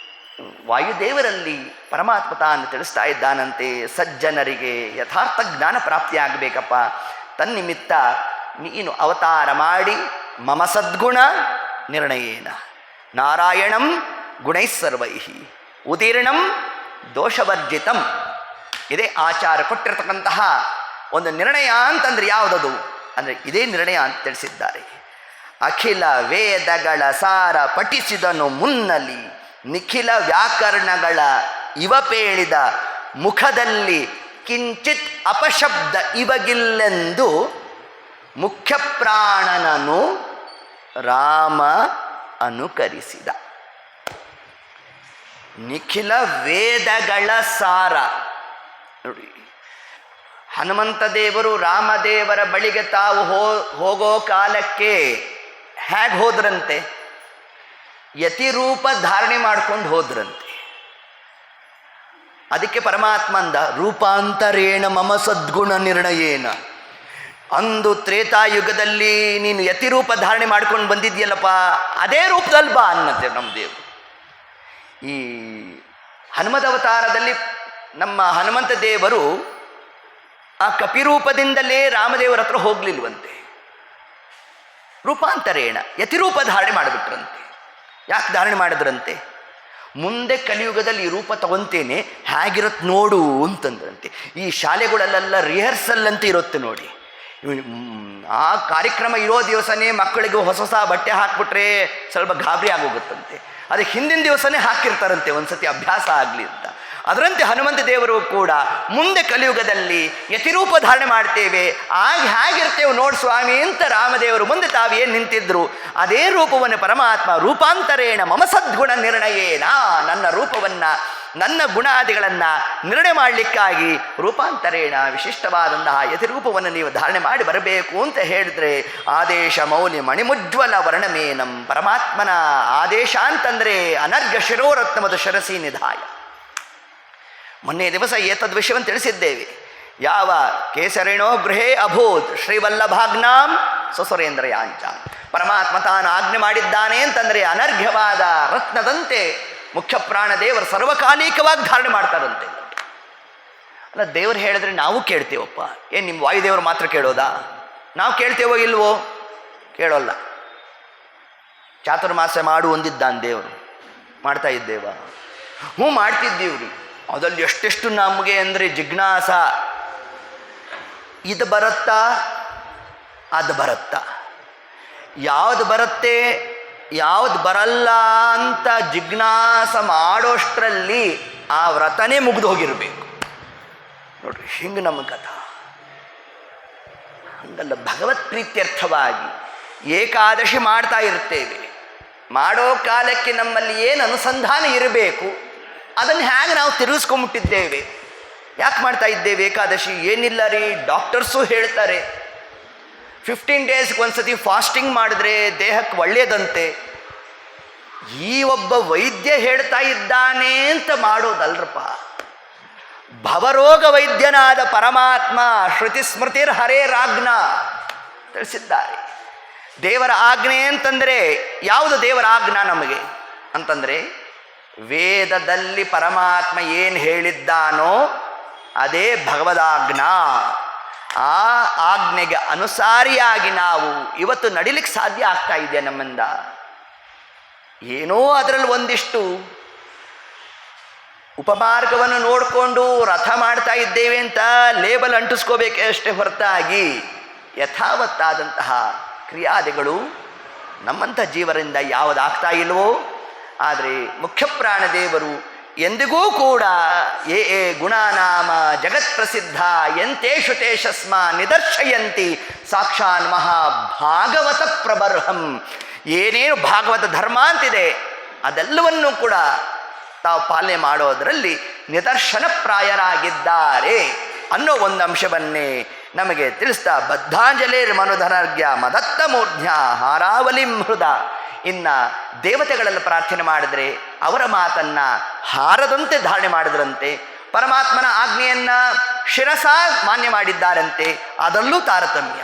ವಾಯುದೇವರಲ್ಲಿ ಪರಮಾತ್ಮ ತಾನು ತಿಳಿಸ್ತಾ ಇದ್ದಾನಂತೆ. ಸಜ್ಜನರಿಗೆ ಯಥಾರ್ಥ ಜ್ಞಾನ ಪ್ರಾಪ್ತಿಯಾಗಬೇಕಪ್ಪ, ತನ್ನಿಮಿತ್ತ ನೀನು ಅವತಾರ ಮಾಡಿ ಮಮ ಸದ್ಗುಣ ನಿರ್ಣಯೇನ ನಾರಾಯಣಂ ಗುಣೈಸ್ಸರ್ವೈಃ ಉದೀರ್ಣಂ ದೋಷವರ್ಜಿತಂ. ಇದೇ ಆಚಾರ ಕೊಟ್ಟಿರತಕ್ಕಂತಹ ಒಂದು ನಿರ್ಣಯ ಅಂತಂದರೆ ಯಾವುದದು ಅಂದರೆ ಇದೇ ನಿರ್ಣಯ ಅಂತ ತಿಳಿಸಿದ್ದಾರೆ. ಅಖಿಲ ವೇದಗಳ ಸಾರ ಪಠಿಸಿದನು ಮುನ್ನಲಿ, ನಿಖಿಲ ವ್ಯಾಕರಣಗಳ ಇವಪೇಳಿದ ಮುಖದಲ್ಲಿ ಕಿಂಚಿತ್ ಅಪಶಬ್ದ ಇವಗಿಲ್ಲೆಂದು ಮುಖ್ಯ ಪ್ರಾಣನನು ರಾಮ ಅನುಕರಿಸಿದ. ನಿಖಿಲ ವೇದಗಳ ಸಾರ ನೋಡಿ, ಹನುಮಂತ ದೇವರು ರಾಮದೇವರ ಬಳಿಗೆ ತಾವು ಹೋಗೋ ಕಾಲಕ್ಕೆ ಹೇಗೆ ಹೋದ್ರಂತೆ, ಯತಿರೂಪ ಧಾರಣೆ ಮಾಡ್ಕೊಂಡು ಹೋದ್ರಂತೆ. ಅದಕ್ಕೆ ಪರಮಾತ್ಮ ಅಂದ, ರೂಪಾಂತರೇಣ ಮಮ ಸದ್ಗುಣ ನಿರ್ಣಯೇನ. ಅಂದು ತ್ರೇತಾಯುಗದಲ್ಲಿ ನೀನು ಯತಿರೂಪ ಧಾರಣೆ ಮಾಡ್ಕೊಂಡು ಬಂದಿದ್ಯಲ್ಲಪ್ಪ, ಅದೇ ರೂಪದಲ್ಲಿ ಬಾ ಅನ್ನತ್ತೆ ನಮ್ಮ ದೇವರು. ಈ ಹನುಮದವತಾರದಲ್ಲಿ ನಮ್ಮ ಹನುಮಂತ ದೇವರು ಆ ಕಪಿರೂಪದಿಂದಲೇ ರಾಮದೇವರ ಹತ್ರ ಹೋಗ್ಲಿಲ್ವಂತೆ. ರೂಪಾಂತರೇಣ ಯತಿರೂಪ ಧಾರಣೆ ಮಾಡಿಬಿಟ್ರಂತೆ. ಯಾಕೆ ಧಾರಣೆ ಮಾಡಿದ್ರಂತೆ, ಮುಂದೆ ಕಲಿಯುಗದಲ್ಲಿ ಈ ರೂಪ ತಗೊಂತೇನೆ ಹೇಗಿರುತ್ತೆ ನೋಡು ಅಂತಂದ್ರಂತೆ. ಈ ಶಾಲೆಗಳಲ್ಲೆಲ್ಲ ರಿಹರ್ಸಲ್ ಅಂತ ಇರುತ್ತೆ ನೋಡಿ, ಆ ಕಾರ್ಯಕ್ರಮ ಇರೋ ದಿವಸನೇ ಮಕ್ಕಳಿಗೆ ಹೊಸ ಹೊಸ ಬಟ್ಟೆ ಹಾಕ್ಬಿಟ್ರೆ ಸ್ವಲ್ಪ ಗಾಬರಿ ಆಗೋಗುತ್ತಂತೆ. ಅದಕ್ಕೆ ಹಿಂದಿನ ದಿವಸನೇ ಹಾಕಿರ್ತಾರಂತೆ ಒಂದ್ಸತಿ ಅಭ್ಯಾಸ ಆಗಲಿ ಅಂತ. ಅದರಂತೆ ಹನುಮಂತ ದೇವರು ಕೂಡ ಮುಂದೆ ಕಲಿಯುಗದಲ್ಲಿ ಯತಿರೂಪ ಧಾರಣೆ ಮಾಡ್ತೇವೆ, ಆಗ ಹೇಗಿರ್ತೇವೆ ನೋಡು ಸ್ವಾಮಿ ಅಂತ ರಾಮದೇವರು ಮುಂದೆ ತಾವೇನು ನಿಂತಿದ್ರು ಅದೇ ರೂಪವನ್ನು ಪರಮಾತ್ಮ ರೂಪಾಂತರೇಣ ಮಮ ಸದ್ಗುಣ ನಿರ್ಣಯೇನ, ನನ್ನ ರೂಪವನ್ನು ನನ್ನ ಗುಣಾದಿಗಳನ್ನು ನಿರ್ಣಯ ಮಾಡಲಿಕ್ಕಾಗಿ ರೂಪಾಂತರೇಣ ವಿಶಿಷ್ಟವಾದಂತಹ ಯತಿರೂಪವನ್ನು ನೀವು ಧಾರಣೆ ಮಾಡಿ ಬರಬೇಕು ಅಂತ ಹೇಳಿದ್ರೆ ಆದೇಶ ಮೌಲ್ಯ ಮಣಿಮುಜ್ವಲ ವರ್ಣಮೇನಂ. ಪರಮಾತ್ಮನ ಆದೇಶ ಅಂತಂದರೆ ಅನರ್ಘ ಶಿರೋರತ್ನಮದು ಶಿರಸಿ ನಿಧಾಯ. ಮೊನ್ನೆ ದಿವಸ ಏತದ್ ವಿಷಯವನ್ನು ತಿಳಿಸಿದ್ದೇವೆ. ಯಾವ ಕೇಸರಿಣೋ ಗೃಹೇ ಅಭೂತ್ ಶ್ರೀವಲ್ಲಭಾಗ್ನಾಂ ಸ್ವಸುರೇಂದ್ರ ಯಾಂಚ. ಪರಮಾತ್ಮ ತಾನು ಆಜ್ಞೆ ಮಾಡಿದ್ದಾನೆ ಅಂತಂದರೆ ಅನರ್ಘ್ಯವಾದ ರತ್ನದಂತೆ ಮುಖ್ಯ ಪ್ರಾಣದೇವರು ಸರ್ವಕಾಲಿಕವಾಗಿ ಧಾರಣೆ ಮಾಡ್ತಾರಂತೆ. ಅಲ್ಲ, ದೇವರು ಹೇಳಿದ್ರೆ ನಾವು ಕೇಳ್ತೇವಪ್ಪ. ಏನು ನಿಮ್ಮ ವಾಯುದೇವರು ಮಾತ್ರ ಕೇಳೋದಾ? ನಾವು ಕೇಳ್ತೇವೋ ಇಲ್ವೋ? ಕೇಳೋಲ್ಲ. ಚಾತುರ್ಮಾಸ ಮಾಡು ಒಂದಿದ್ದಾನೆ ದೇವರು, ಮಾಡ್ತಾ ಇದ್ದೇವ? ಹ್ಞೂ ಮಾಡ್ತಿದ್ದೀವ್ರಿ. ಅದಲ್ಲಿ ಎಷ್ಟೆಷ್ಟು ನಮಗೆ ಅಂದರೆ ಜಿಜ್ಞಾಸ. ಇದು ಬರುತ್ತಾ, ಅದು ಬರುತ್ತಾ, ಯಾವುದು ಬರುತ್ತೆ ಯಾವುದು ಬರಲ್ಲ ಅಂತ ಜಿಜ್ಞಾಸ ಮಾಡೋಷ್ಟರಲ್ಲಿ ಆ ವ್ರತನೇ ಮುಗಿದು ಹೋಗಿರಬೇಕು. ನೋಡ್ರಿ, ಹಿಂಗೆ ನಮ್ಮ ಕಥಾ. ಹಂಗಲ್ಲ, ಭಗವತ್ ಪ್ರೀತ್ಯರ್ಥವಾಗಿ ಏಕಾದಶಿ ಮಾಡ್ತಾ ಇರ್ತೇವೆ. ಮಾಡೋ ಕಾಲಕ್ಕೆ ನಮ್ಮಲ್ಲಿ ಏನು ಅನುಸಂಧಾನ ಇರಬೇಕು ಅದನ್ನು ಹೇಗೆ ನಾವು ತಿರುಗಿಸ್ಕೊಂಬಿಟ್ಟಿದ್ದೇವೆ. ಯಾಕೆ ಮಾಡ್ತಾ ಇದ್ದೇವೆ ಏಕಾದಶಿ? ಏನಿಲ್ಲ ರೀ, ಡಾಕ್ಟರ್ಸು ಹೇಳ್ತಾರೆ 15 ಡೇಸ್ಗೆ ಒಂದ್ಸತಿ ಫಾಸ್ಟಿಂಗ್ ಮಾಡಿದ್ರೆ ದೇಹಕ್ಕೆ ಒಳ್ಳೆಯದಂತೆ. ಈ ಒಬ್ಬ ವೈದ್ಯ ಹೇಳ್ತಾ ಇದ್ದಾನೆ ಅಂತ ಮಾಡೋದಲ್ರಪ್ಪ. ಭವರೋಗ ವೈದ್ಯನಾದ ಪರಮಾತ್ಮ ಶ್ರುತಿ ಸ್ಮೃತಿರ್ ಹರೇರಾಜ್ಞ ತಿಳಿಸಿದ್ದಾರೆ. ದೇವರ ಆಜ್ಞೆ ಅಂತಂದರೆ ಯಾವುದು ದೇವರ ಆಜ್ಞಾ ನಮಗೆ ಅಂತಂದರೆ, ವೇದದಲ್ಲಿ ಪರಮಾತ್ಮ ಏನು ಹೇಳಿದ್ದಾನೋ ಅದೇ ಭಗವದಾಜ್ಞಾ. ಆ ಆಜ್ಞೆಗೆ ಅನುಸಾರಿಯಾಗಿ ನಾವು ಇವತ್ತು ನಡಿಲಿಕ್ಕೆ ಸಾಧ್ಯ ಆಗ್ತಾ ಇದೆ ನಮ್ಮಿಂದ. ಏನೋ ಅದರಲ್ಲಿ ಒಂದಿಷ್ಟು ಉಪಮಾರ್ಗವನ್ನು ನೋಡಿಕೊಂಡು ರಥ ಮಾಡ್ತಾ ಇದ್ದೇವೆ ಅಂತ ಲೇಬಲ್ ಅಂಟಿಸ್ಕೋಬೇಕೇ ಅಷ್ಟೇ ಹೊರತಾಗಿ ಯಥಾವತ್ತಾದಂತಹ ಕ್ರಿಯಾದಿಗಳು ನಮ್ಮಂಥ ಜೀವರಿಂದ ಯಾವುದಾಗ್ತಾ ಇಲ್ವೋ. ಆದರೆ ಮುಖ್ಯ ಪ್ರಾಣದೇವರು ಎಂದಿಗೂ ಕೂಡ ಏ ಗುಣಾನಾಮ ಜಗತ್ ಪ್ರಸಿದ್ಧ ಎಂತೇಷು ತೇಷಸ್ಮ ನಿದರ್ಶಯಂತಿ ಸಾಕ್ಷಾನ್ ಮಹಾಭಾಗವತ ಪ್ರಬರ್ಹಂ. ಏನೇನು ಭಾಗವತ ಧರ್ಮ ಅಂತಿದೆ ಅದೆಲ್ಲವನ್ನೂ ಕೂಡ ತಾವು ಪಾಲನೆ ಮಾಡೋದರಲ್ಲಿ ನಿದರ್ಶನಪ್ರಾಯರಾಗಿದ್ದಾರೆ ಅನ್ನೋ ಒಂದು ಅಂಶವನ್ನೇ ನಮಗೆ ತಿಳಿಸ್ತಾ, ಬದ್ಧಾಂಜಲಿರ್ ಮನುಧನರ್ಘ್ಯ ಮದತ್ತ ಮೂರ್ಧ್ಯ ಹಾರಾವಲಿಂ ಹೃದ. ಇನ್ನು ದೇವತೆಗಳಲ್ಲಿ ಪ್ರಾರ್ಥನೆ ಮಾಡಿದ್ರೆ ಅವರ ಮಾತನ್ನು ಹಾರದಂತೆ ಧಾರಣೆ ಮಾಡಿದ್ರಂತೆ. ಪರಮಾತ್ಮನ ಆಜ್ಞೆಯನ್ನು ಶಿರಸ ಮಾನ್ಯ ಮಾಡಿದ್ದಾರಂತೆ, ಅದರಲ್ಲೂ ತಾರತಮ್ಯ.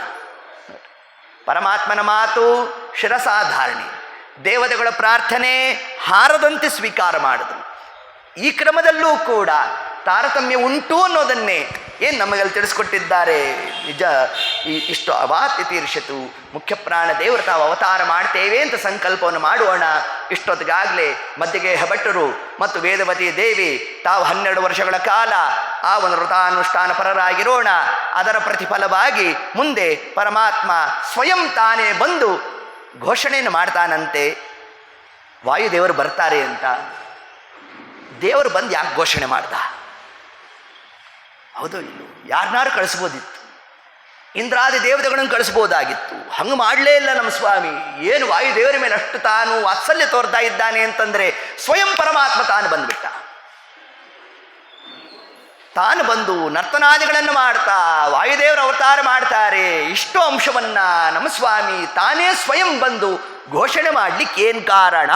ಪರಮಾತ್ಮನ ಮಾತು ಶಿರಸ ಧಾರಣೆ, ದೇವತೆಗಳ ಪ್ರಾರ್ಥನೆ ಹಾರದಂತೆ ಸ್ವೀಕಾರ ಮಾಡಿದ್ರು. ಈ ಕ್ರಮದಲ್ಲೂ ಕೂಡ ತಾರತಮ್ಯ ಉಂಟು ಅನ್ನೋದನ್ನೇ ಏನು ನಮಗಲ್ಲಿ ತಿಳಿಸ್ಕೊಟ್ಟಿದ್ದಾರೆ. ನಿಜ ಇಷ್ಟು ಅವಾತ್ಯ ತೀರ್ಷತು ಮುಖ್ಯ ಪ್ರಾಣ ದೇವರು ತಾವು ಅವತಾರ ಮಾಡ್ತೇವೆ ಅಂತ ಸಂಕಲ್ಪವನ್ನು ಮಾಡೋಣ. ಇಷ್ಟೊತ್ತಿಗಾಗಲೇ ಮಧ್ಯಗೇಹ ಭಟ್ಟರು ಮತ್ತು ವೇದವತಿ ದೇವಿ ತಾವು 12 ವರ್ಷಗಳ ಕಾಲ ಆ ಒಂದು ವ್ರತಾನುಷ್ಠಾನ ಪರರಾಗಿರೋಣ. ಅದರ ಪ್ರತಿಫಲವಾಗಿ ಮುಂದೆ ಪರಮಾತ್ಮ ಸ್ವಯಂ ತಾನೇ ಬಂದು ಘೋಷಣೆಯನ್ನು ಮಾಡ್ತಾನಂತೆ. ವಾಯುದೇವರು ಬರ್ತಾರೆ ಅಂತ. ದೇವರು ಬಂದು ಯಾಕೆ ಘೋಷಣೆ ಮಾಡ್ದ? ಹೌದು, ಇನ್ನು ಯಾರನ್ನಾರು ಕಳಿಸ್ಬೋದಿತ್ತು, ಇಂದ್ರಾದಿ ದೇವತೆಗಳನ್ನು ಕಳಿಸ್ಬೋದಾಗಿತ್ತು. ಹಂಗೆ ಮಾಡಲೇ ಇಲ್ಲ ನಮ್ಮ ಸ್ವಾಮಿ. ಏನು ವಾಯುದೇವರ ಮೇಲೆ ಅಷ್ಟು ತಾನು ವಾತ್ಸಲ್ಯ ತೋರ್ತಾ ಇದ್ದಾನೆ ಅಂತಂದರೆ ಸ್ವಯಂ ಪರಮಾತ್ಮ ತಾನು ಬಂದುಬಿಟ್ಟ. ತಾನು ಬಂದು ನರ್ತನಾದಿಗಳನ್ನು ಮಾಡ್ತಾ ವಾಯುದೇವರು ಅವತಾರ ಮಾಡ್ತಾರೆ. ಇಷ್ಟು ಅಂಶವನ್ನು ನಮ್ಮ ಸ್ವಾಮಿ ತಾನೇ ಸ್ವಯಂ ಬಂದು ಘೋಷಣೆ ಮಾಡಲಿಕ್ಕೆ ಏನು ಕಾರಣ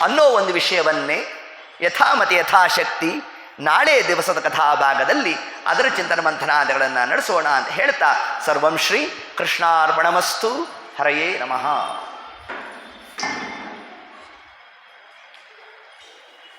ಅನ್ನೋ ಒಂದು ವಿಷಯವನ್ನೇ ಯಥಾಮತಿ ಯಥಾಶಕ್ತಿ ನಾಳೆ ದಿವಸದ ಕಥಾಭಾಗದಲ್ಲಿ ಅದರ ಚಿಂತನ ಮಂಥನಾದಿಗಳನ್ನು ನಡೆಸೋಣ ಅಂತ ಹೇಳ್ತಾ, ಸರ್ವಂ ಶ್ರೀ ಕೃಷ್ಣಾರ್ಪಣಮಸ್ತು. ಹರಯೇ ನಮಃ.